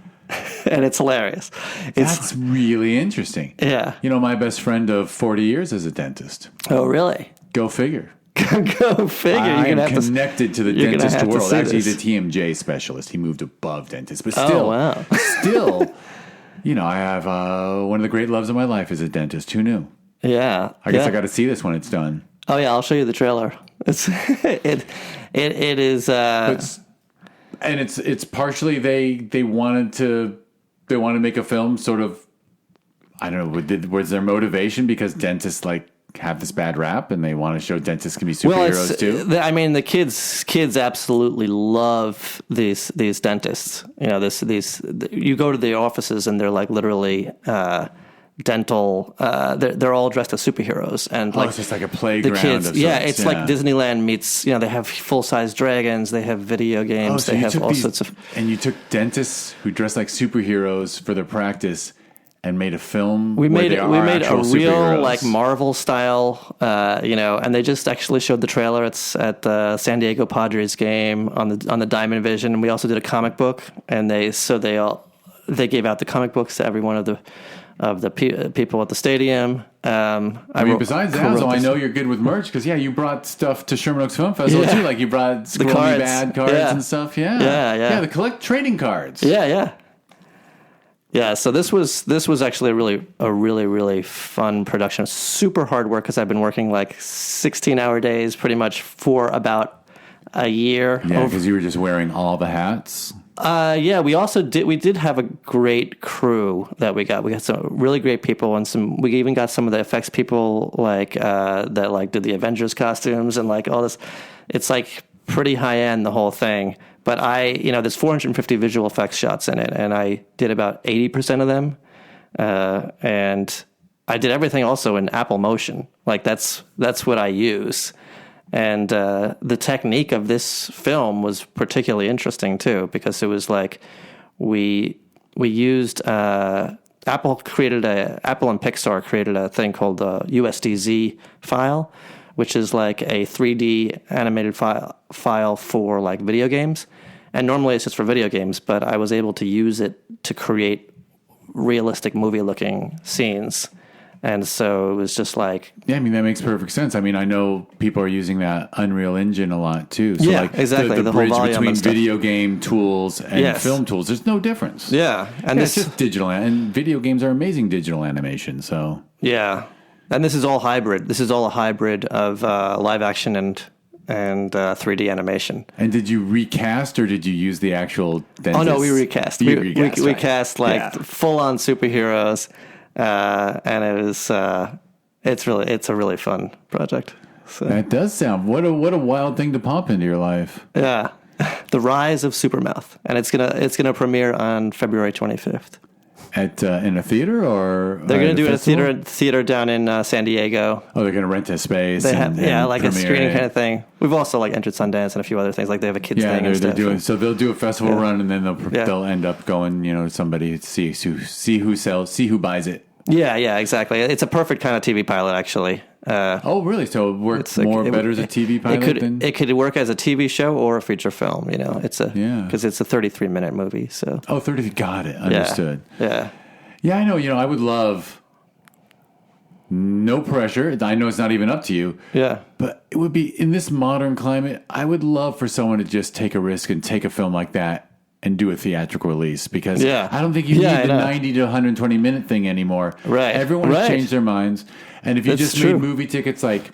Speaker 2: And it's hilarious.
Speaker 1: That's really interesting.
Speaker 2: Yeah.
Speaker 1: My best friend of 40 years is a dentist.
Speaker 2: Oh, really?
Speaker 1: Go figure.
Speaker 2: Go figure.
Speaker 1: I am connected to the dentist world. Actually, he's a
Speaker 2: this.
Speaker 1: TMJ specialist. He moved above dentist, but still, still, I have one of the great loves of my life is a dentist. Who knew?
Speaker 2: Yeah.
Speaker 1: I guess I got to see this when it's done.
Speaker 2: Oh yeah, I'll show you the trailer. It's it is.
Speaker 1: And it's partially they wanted to make a film sort of, I don't know, was their motivation because dentists like have this bad rap and they want to show dentists can be superheroes too?
Speaker 2: I mean, the kids absolutely love these dentists. You go to the offices and they're like literally dental. They're all dressed as superheroes, and
Speaker 1: it's just like a playground.
Speaker 2: The kids,
Speaker 1: of sorts.
Speaker 2: It's like Disneyland meets. They have full size dragons. They have video games.
Speaker 1: So
Speaker 2: they have all sorts of.
Speaker 1: And you took dentists who dress like superheroes for their practice and made a film.
Speaker 2: We made a real
Speaker 1: superheroes.
Speaker 2: like Marvel style, and they just actually showed the trailer. It's at the San Diego Padres game on the Diamond Vision, and we also did a comic book, and they gave out the comic books to every one of the people at the stadium.
Speaker 1: Besides that, I know you're good with merch because you brought stuff to Sherman Oaks Film Festival too. Like you brought Scroll Me Bad cards and stuff. Yeah. The trading cards.
Speaker 2: Yeah, so this was actually a really fun production. Super hard work because I've been working like 16-hour days pretty much for about a year.
Speaker 1: Yeah, because you were just wearing all the hats.
Speaker 2: We did have a great crew that we got. We got some really great people, and we even got some of the effects people that like did the Avengers costumes and like all this. It's like pretty high end, the whole thing. But there's 450 visual effects shots in it, and I did about 80% of them. And I did everything also in Apple Motion. Like that's what I use. And the technique of this film was particularly interesting too, because it was like we used Apple and Pixar created a thing called the USDZ file, which is like a 3D animated file for like video games. And normally it's just for video games, but I was able to use it to create realistic movie-looking scenes. And so it was just like...
Speaker 1: Yeah, I mean, that makes perfect sense. I mean, I know people are using that Unreal Engine a lot, too. So
Speaker 2: exactly.
Speaker 1: The
Speaker 2: whole
Speaker 1: bridge
Speaker 2: volume
Speaker 1: between
Speaker 2: and stuff.
Speaker 1: video game tools and film tools, there's no difference.
Speaker 2: Yeah. And
Speaker 1: it's just digital. And video games are amazing digital animation, so...
Speaker 2: Yeah. And this is all hybrid. This is all a hybrid of live action and 3D animation.
Speaker 1: And did you recast or did you use the actual dentist?
Speaker 2: Oh, no, we recast. We cast full on superheroes. And it was, it's a really fun project. So.
Speaker 1: That does sound, what a wild thing to pop into your life.
Speaker 2: Yeah. The Rise of Supermouth. And it's gonna premiere on February 25th.
Speaker 1: At in a theater or
Speaker 2: they're going to do it at a theater down in San Diego.
Speaker 1: Oh, they're going to rent a space.
Speaker 2: They have like a screening kind of thing. We've also like entered Sundance and a few other things. Like they have a kids thing.
Speaker 1: They're doing so. They'll do a festival run and then they'll end up going. Somebody see who buys it.
Speaker 2: Yeah, exactly. It's a perfect kind of TV pilot, actually.
Speaker 1: Oh, really? So it works better as a TV pilot than...
Speaker 2: It could work as a TV show or a feature film, because it's a 33-minute movie. So
Speaker 1: 30, got it. Understood.
Speaker 2: Yeah,
Speaker 1: I know. I would love no pressure. I know it's not even up to you.
Speaker 2: Yeah.
Speaker 1: But it would be, in this modern climate, I would love for someone to just take a risk and take a film like that and do a theatrical release, because I don't think you need the 90 to 120 minute thing anymore.
Speaker 2: Right.
Speaker 1: Everyone has changed their minds. And if you
Speaker 2: That's
Speaker 1: just
Speaker 2: true.
Speaker 1: made movie tickets like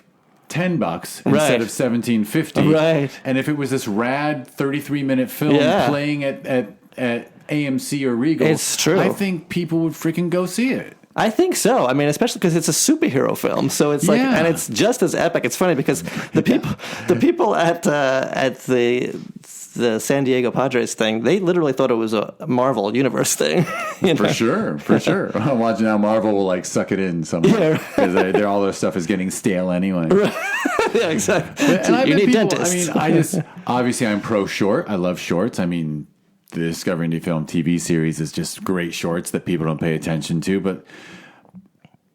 Speaker 1: $10 instead of $17.50,
Speaker 2: right.
Speaker 1: And if it was this rad 33-minute film playing at AMC or Regal,
Speaker 2: it's true.
Speaker 1: I think people would freaking go see it.
Speaker 2: I think so. I mean, especially because it's a superhero film, so it's like, and it's just as epic. It's funny because the people at the the San Diego Padres thing, they literally thought it was a Marvel Universe thing.
Speaker 1: For sure. I'm watching how Marvel will like suck it in somewhere because all their stuff is getting stale anyway.
Speaker 2: Yeah, exactly.
Speaker 1: And
Speaker 2: you need
Speaker 1: people,
Speaker 2: dentists.
Speaker 1: I mean, obviously I'm pro short. I love shorts. I mean, the Discovery Indie Film TV series is just great shorts that people don't pay attention to, but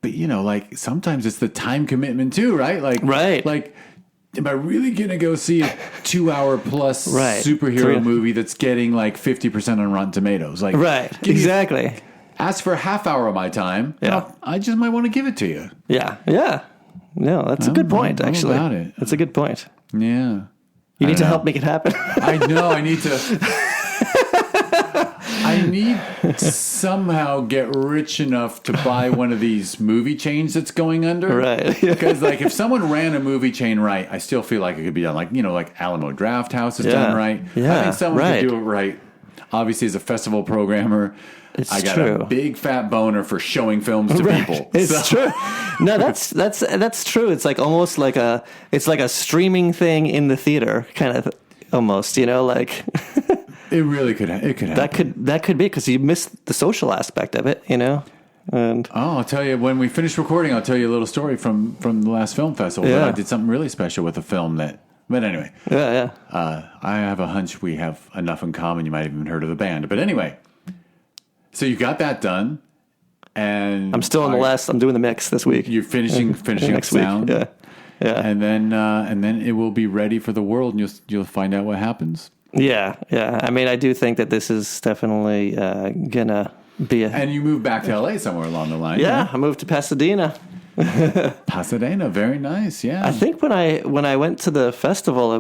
Speaker 1: like sometimes it's the time commitment too, right? Like, am I really going to go see a 2-hour plus superhero movie that's getting like 50% on Rotten Tomatoes? Like,
Speaker 2: exactly.
Speaker 1: Ask for a half hour of my time.
Speaker 2: Yeah.
Speaker 1: I just might want to give it to you.
Speaker 2: Yeah. No, that's a good point, actually.
Speaker 1: About it.
Speaker 2: That's a good point.
Speaker 1: Yeah.
Speaker 2: You need to help make it happen.
Speaker 1: I know. I need to. I need to somehow get rich enough to buy one of these movie chains that's going under.
Speaker 2: Right.
Speaker 1: Because like if someone ran a movie chain right, I still feel like it could be done. Like Alamo Draft House is done right.
Speaker 2: Yeah.
Speaker 1: I think someone could do it right. Obviously, as a festival programmer, I got a big fat boner for showing films to people.
Speaker 2: It's true. No, that's true. It's like almost like a streaming thing in the theater, kind of almost. Like.
Speaker 1: It really could. It could happen.
Speaker 2: That could be because you missed the social aspect of it, And
Speaker 1: I'll tell you when we finish recording. I'll tell you a little story from the last film festival.
Speaker 2: Yeah.
Speaker 1: I did something really special with a film that. But anyway.
Speaker 2: Yeah.
Speaker 1: I have a hunch we have enough in common. You might have even heard of the band. But anyway, so you got that done, and
Speaker 2: I'm still on the last. I'm doing the mix this week.
Speaker 1: You're finishing up sound.
Speaker 2: Week. Yeah.
Speaker 1: And then it will be ready for the world, and you'll find out what happens.
Speaker 2: Yeah. I mean, I do think that this is definitely gonna be
Speaker 1: And you moved back to LA somewhere along the line.
Speaker 2: Yeah, I moved to Pasadena.
Speaker 1: Pasadena, very nice. Yeah.
Speaker 2: I think when I went to the festival,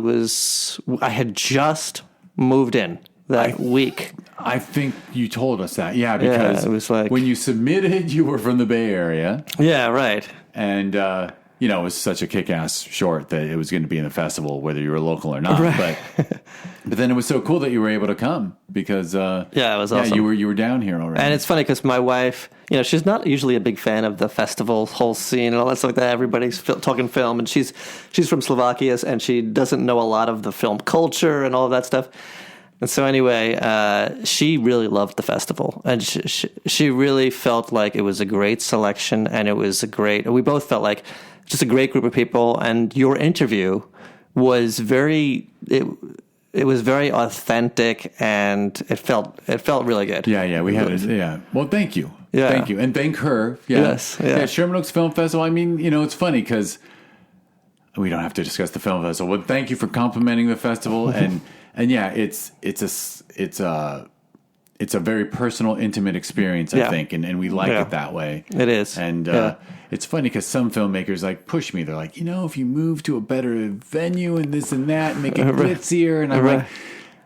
Speaker 2: I had just moved in that week.
Speaker 1: I think you told us that. Yeah, because
Speaker 2: it was like
Speaker 1: when you submitted, you were from the Bay Area.
Speaker 2: Yeah, right.
Speaker 1: And it was such a kick-ass short that it was going to be in the festival, whether you were local or not.
Speaker 2: Right.
Speaker 1: But then it was so cool that you were able to come because it was awesome. You were down here already.
Speaker 2: And it's funny because my wife, she's not usually a big fan of the festival whole scene and all that stuff like that. Everybody's talking film, and she's from Slovakia, and she doesn't know a lot of the film culture and all of that stuff. And so anyway, she really loved the festival, and she really felt like it was a great selection, and we both felt like just a great group of people. And your interview was it was very authentic, and it felt really good.
Speaker 1: Yeah, we had it. Yeah. Well, thank you.
Speaker 2: Yeah.
Speaker 1: Thank you. And thank her. Yeah.
Speaker 2: Yes. Yeah.
Speaker 1: Sherman Oaks Film Festival. I mean, it's funny because we don't have to discuss the film festival, but thank you for complimenting the festival. And yeah, it's a very personal, intimate experience, I think, and we like it that way.
Speaker 2: It is.
Speaker 1: And it's funny because some filmmakers like push me. They're like, if you move to a better venue and this and that, make it glitzier. And I'm like,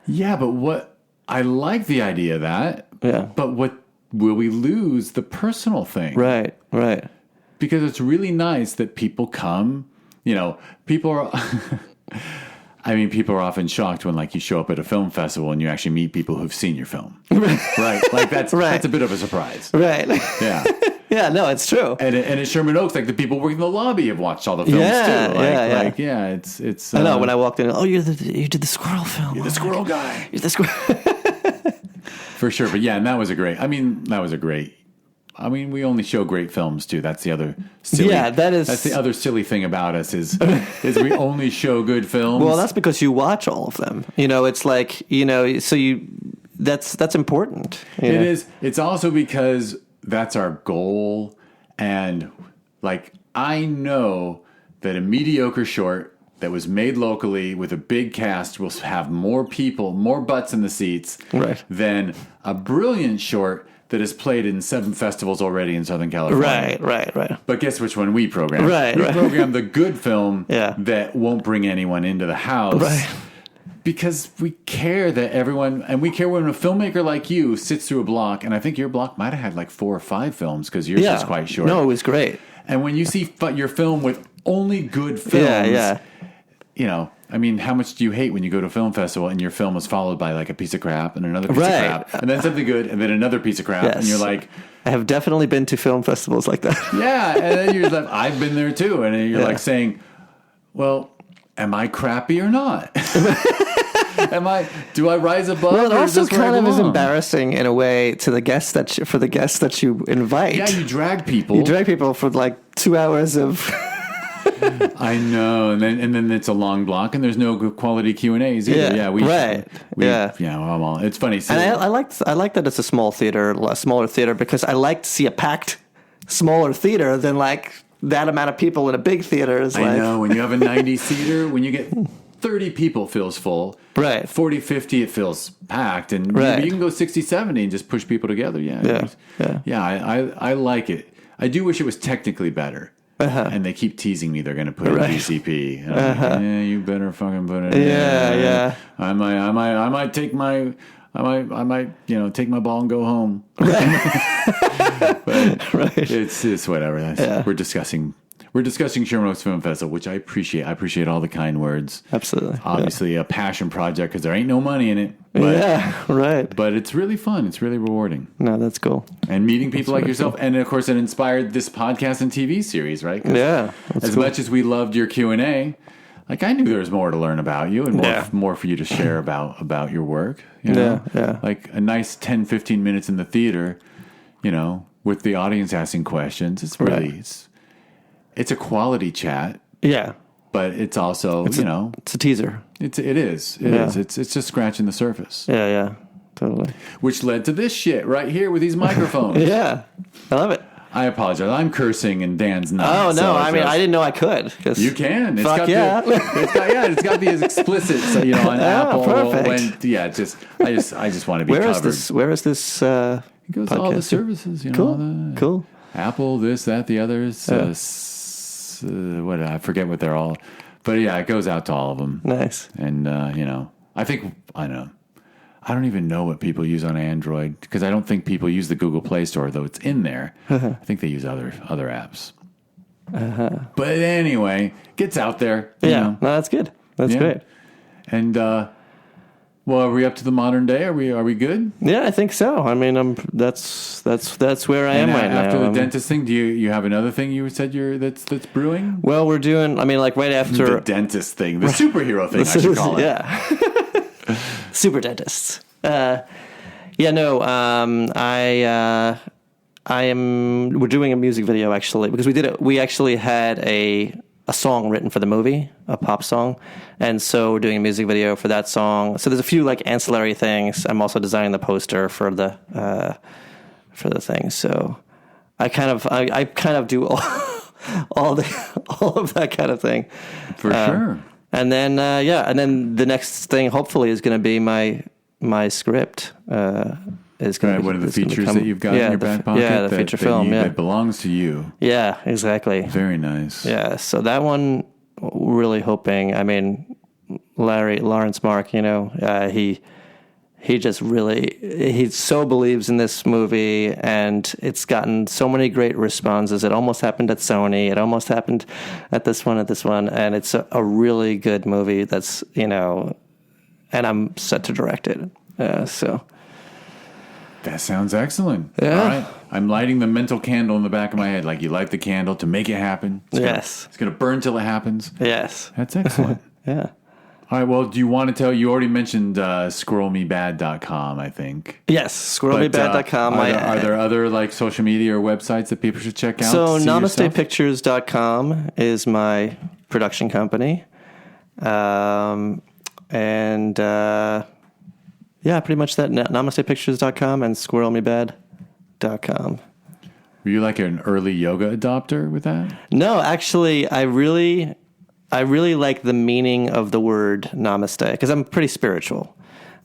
Speaker 1: yeah, but what? I like the idea of that.
Speaker 2: Yeah.
Speaker 1: But what will we lose the personal thing?
Speaker 2: Right.
Speaker 1: Because it's really nice that people come. People are. I mean, people are often shocked when, you show up at a film festival and you actually meet people who've seen your film. Right? Like, that's a bit of a surprise.
Speaker 2: Right.
Speaker 1: Yeah.
Speaker 2: Yeah, no, it's true.
Speaker 1: And at Sherman Oaks, the people working in the lobby have watched all the films, too. It's...
Speaker 2: I know, when I walked in, you did the squirrel film.
Speaker 1: You're the squirrel guy.
Speaker 2: You're the squirrel...
Speaker 1: For sure. But, yeah, and that was a great... we only show great films too. That's the other silly.
Speaker 2: Yeah, that's
Speaker 1: the other silly thing about us is we only show good films.
Speaker 2: Well, that's because you watch all of them. It's like so that's important.
Speaker 1: It is. It's also because that's our goal, and I know that a mediocre short that was made locally with a big cast will have more people, more butts in the seats, than a brilliant short that is played in 7 festivals already in Southern California.
Speaker 2: Right.
Speaker 1: But guess which one we program?
Speaker 2: We
Speaker 1: program the good film that won't bring anyone into the house.
Speaker 2: Right.
Speaker 1: Because we care that everyone, and we care when a filmmaker like you sits through a block, and I think your block might have had 4 or 5 films because yours is quite short.
Speaker 2: No, it was great.
Speaker 1: And when you see your film with only good films, how much do you hate when you go to a film festival and your film is followed by a piece of crap and another piece of crap and then something good and then another piece of crap and you're like...
Speaker 2: I have definitely been to film festivals like that.
Speaker 1: Yeah, and then you're like, I've been there too. And you're saying, well, am I crappy or not? Do I rise above?
Speaker 2: Well, it
Speaker 1: or
Speaker 2: also
Speaker 1: is this where I
Speaker 2: kind of is
Speaker 1: belong?
Speaker 2: embarrassing in a way to the guests for the guests that you invite.
Speaker 1: Yeah, you drag people.
Speaker 2: You drag people for like 2 hours of.
Speaker 1: I know, and then it's a long block, and there's no good quality Q&As either.
Speaker 2: Yeah,
Speaker 1: Yeah,
Speaker 2: right.
Speaker 1: It's funny. So,
Speaker 2: And I like that it's a smaller theater, because I like to see a packed, smaller theater than like that amount of people in a big theater.
Speaker 1: I know, when you have a 90-seater, when you get 30 people, feels full.
Speaker 2: Right.
Speaker 1: 40, 50, it feels packed, and you can go 60, 70 and just push people together. Yeah. I like it. I do wish it was technically better. And they keep teasing me they're going to put in DCP. And I'm like, yeah, you better fucking put it in.
Speaker 2: Yeah.
Speaker 1: I might take my take my ball and go home. But it's whatever. We're discussing Sherman Oaks Film Festival, which I appreciate. I appreciate all the kind words.
Speaker 2: Absolutely.
Speaker 1: Obviously a passion project because there ain't no money in it. But, But it's really fun. It's really rewarding.
Speaker 2: No, that's cool.
Speaker 1: And meeting people like yourself. Cool. And of course it inspired this podcast and TV series, right? As much as we loved your Q&A, like I knew there was more to learn about you and more for you to share about your work. You know? Like a nice 10, 15 minutes in the theater, with the audience asking questions. It's really it's a quality chat. Yeah. But it's also, it's
Speaker 2: a teaser.
Speaker 1: It is. It's just scratching the surface.
Speaker 2: Yeah, totally.
Speaker 1: Which led to this shit right here with these microphones.
Speaker 2: Yeah. I love it.
Speaker 1: I apologize. I'm cursing and Dan's not.
Speaker 2: Oh, no. So I didn't know I could.
Speaker 1: You can. It's
Speaker 2: got
Speaker 1: it's got the explicit, on Apple.
Speaker 2: Perfect.
Speaker 1: I just want to be covered.
Speaker 2: Where is this
Speaker 1: it goes to all the services.
Speaker 2: Cool.
Speaker 1: Apple, this, that, the others. I forget what they're all. But yeah, it goes out to all of them.
Speaker 2: Nice.
Speaker 1: And, I don't even know what people use on Android because I don't think people use the Google Play Store, though it's in there. I think they use other apps. But anyway, gets out there.
Speaker 2: No, that's good. That's great.
Speaker 1: And are we up to the modern day? Are we good?
Speaker 2: Yeah, I think so. I mean, that's where I am right now.
Speaker 1: After the dentist thing, do you have another thing you said that's brewing?
Speaker 2: Well, we're doing. I mean, like right after
Speaker 1: the dentist thing, the superhero thing, I should call it.
Speaker 2: Yeah. Super dentists. We're doing a music video actually because we actually had a song written for the movie, a pop song, and so we're doing a music video for that song. So there's a few like ancillary things. I'm also designing the poster for the thing. So I kind of do all of that kind of thing
Speaker 1: for sure.
Speaker 2: And then the next thing hopefully is going to be my script. Is going to be
Speaker 1: one of the features that you've got in your back pocket.
Speaker 2: Yeah, the feature film.
Speaker 1: That belongs to you.
Speaker 2: Yeah, exactly.
Speaker 1: Very nice.
Speaker 2: Yeah, so that one, really hoping. I mean, Lawrence Mark, he just really he so believes in this movie, and it's gotten so many great responses. It almost happened at Sony. It almost happened at this one, and it's a really good movie. That's and I'm set to direct it. So.
Speaker 1: That sounds excellent.
Speaker 2: Yeah.
Speaker 1: All right. I'm lighting the mental candle in the back of my head. Like you light the candle to make it happen. It's going to burn till it happens.
Speaker 2: Yes.
Speaker 1: That's excellent.
Speaker 2: Yeah.
Speaker 1: All right. Well, do you want to tell? You already mentioned squirrelmebad.com, I think.
Speaker 2: Yes. Squirrelmebad.com.
Speaker 1: Are there other like social media or websites that people should check out?
Speaker 2: So namastepictures.com is my production company. Yeah, pretty much that. NamastePictures.com and SquirrelMeBad.com.
Speaker 1: Were you like an early yoga adopter with that?
Speaker 2: No, actually, I really like the meaning of the word namaste because I'm pretty spiritual.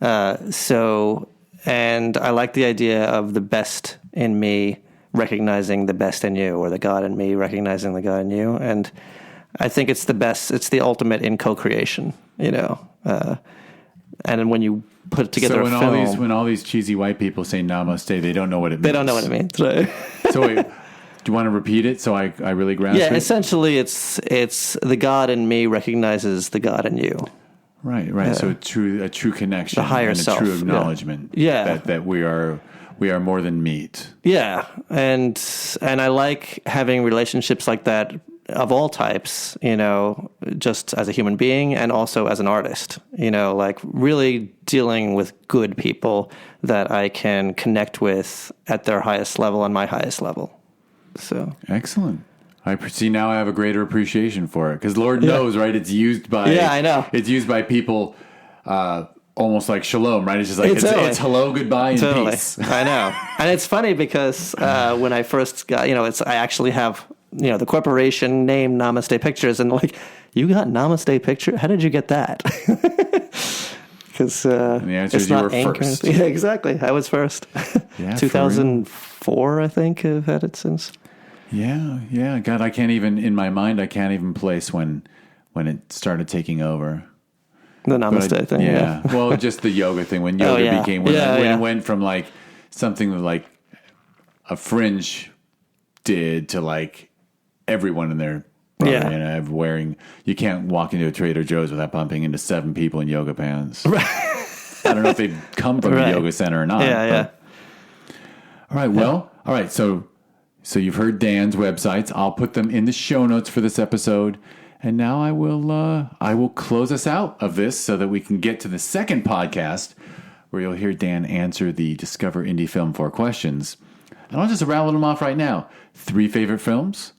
Speaker 2: And I like the idea of the best in me recognizing the best in you, or the God in me recognizing the God in you. And I think it's the best. It's the ultimate in co-creation, And then when you put together a film.
Speaker 1: When all these cheesy white people say namaste, they don't know what it means.
Speaker 2: They don't know what it means. Right?
Speaker 1: So wait, do you want to repeat it so I really grasp it?
Speaker 2: Yeah, essentially it's the God in me recognizes the God in you.
Speaker 1: Right. So a true connection,
Speaker 2: the higher
Speaker 1: and
Speaker 2: self,
Speaker 1: a true acknowledgement.
Speaker 2: Yeah.
Speaker 1: That we are more than meat.
Speaker 2: Yeah, and I like having relationships like that of all types, you know, just as a human being and also as an artist, you know, like really dealing with good people that I can connect with at their highest level and my highest level. So
Speaker 1: excellent. I see now I have a greater appreciation for it because Lord knows, right? It's used by
Speaker 2: I know.
Speaker 1: It's used by people almost like shalom, right? It's just like it's hello, goodbye, and peace.
Speaker 2: I know, and it's funny because when I first got, you know, I actually have, you know, the corporation name Namaste Pictures, and like, you got Namaste Picture? How did you get that? Because
Speaker 1: the answer is you were first.
Speaker 2: Yeah, exactly. I was first.
Speaker 1: Yeah,
Speaker 2: 2004, I think. I've had it since.
Speaker 1: Yeah. God, I can't even place when it started taking over.
Speaker 2: The Namaste thing.
Speaker 1: Yeah. Well, just the yoga thing. When yoga became, when it went from like something that like a fringe did to like everyone in there. You know, wearing, you can't walk into a Trader Joe's without bumping into 7 people in yoga pants. Right. I don't know if they come from the yoga center or not.
Speaker 2: Yeah.
Speaker 1: All right. Well, all right. So you've heard Dan's websites. I'll put them in the show notes for this episode. And now I will close us out of this so that we can get to the second podcast where you'll hear Dan answer the Discover Indie Film 4 questions. And I'll just rattle them off right now. 3 favorite films.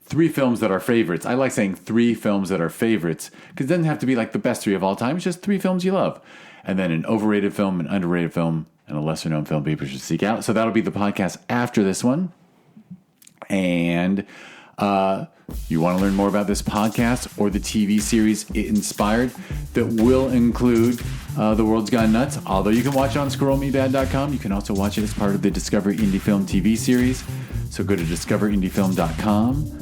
Speaker 1: 3 films that are favorites. I like saying 3 films that are favorites because it doesn't have to be like the best 3 of all time. It's just 3 films you love. And then an overrated film, an underrated film, and a lesser known film people should seek out. So that'll be the podcast after this one. And you want to learn more about this podcast or the TV series it inspired that will include The World's Gone Nutz. Although you can watch it on scrollmebad.com, you can also watch it as part of the Discover Indie Film TV series. So go to discoverindiefilm.com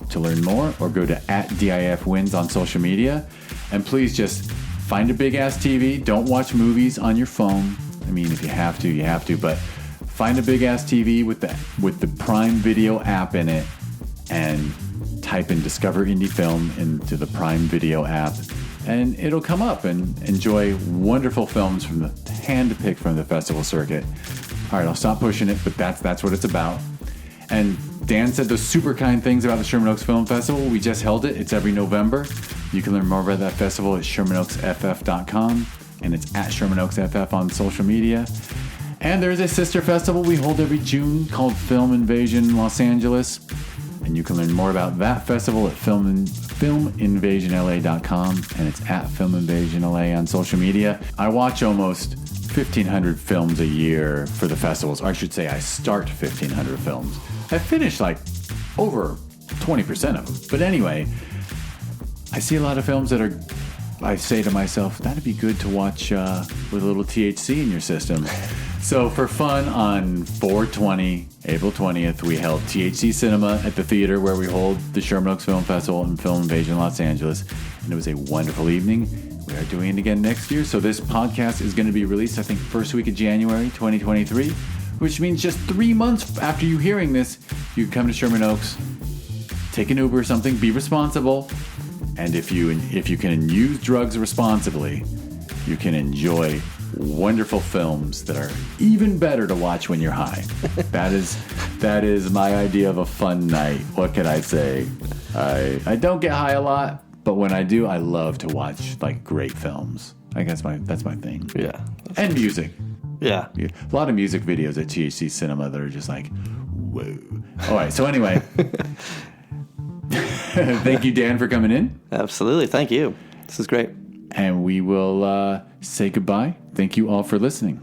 Speaker 1: to learn more, or go to @DIFwins on social media. And please just find a big-ass TV. Don't watch movies on your phone. I mean, if you have to, you have to. But find a big-ass TV with the Prime Video app in it and type in Discover Indie Film into the Prime Video app. And it'll come up, and enjoy wonderful films from the hand-picked from the festival circuit. All right, I'll stop pushing it, but that's what it's about. And Dan said those super kind things about the Sherman Oaks Film Festival. We just held it. It's every November. You can learn more about that festival at ShermanOaksFF.com, and it's at ShermanOaksFF on social media. And there's a sister festival we hold every June called Film Invasion Los Angeles. And you can learn more about that festival at filminvasionla.com, and it's at filminvasionla on social media. I watch almost 1,500 films a year for the festivals. Or I should say I start 1,500 films. I finish like over 20% of them. But anyway, I see a lot of films that I say to myself, that'd be good to watch with a little THC in your system. So for fun, on 4/20, April 20th, we held THC Cinema at the theater where we hold the Sherman Oaks Film Festival and Film Invasion Los Angeles. And it was a wonderful evening. We are doing it again next year. So this podcast is going to be released, I think, first week of January 2023, which means just 3 months after you hearing this, you can come to Sherman Oaks, take an Uber or something, be responsible. And if you can use drugs responsibly, you can enjoy wonderful films that are even better to watch when you're high. That is my idea of a fun night. What can I say? I don't get high a lot, but when I do, I love to watch like great films. I guess that's my thing.
Speaker 2: Yeah.
Speaker 1: And music.
Speaker 2: Yeah.
Speaker 1: A lot of music videos at THC Cinema that are just like, whoa. All right. So anyway, thank you, Dan, for coming in.
Speaker 2: Absolutely. Thank you. This is great.
Speaker 1: And we will say goodbye. Thank you all for listening.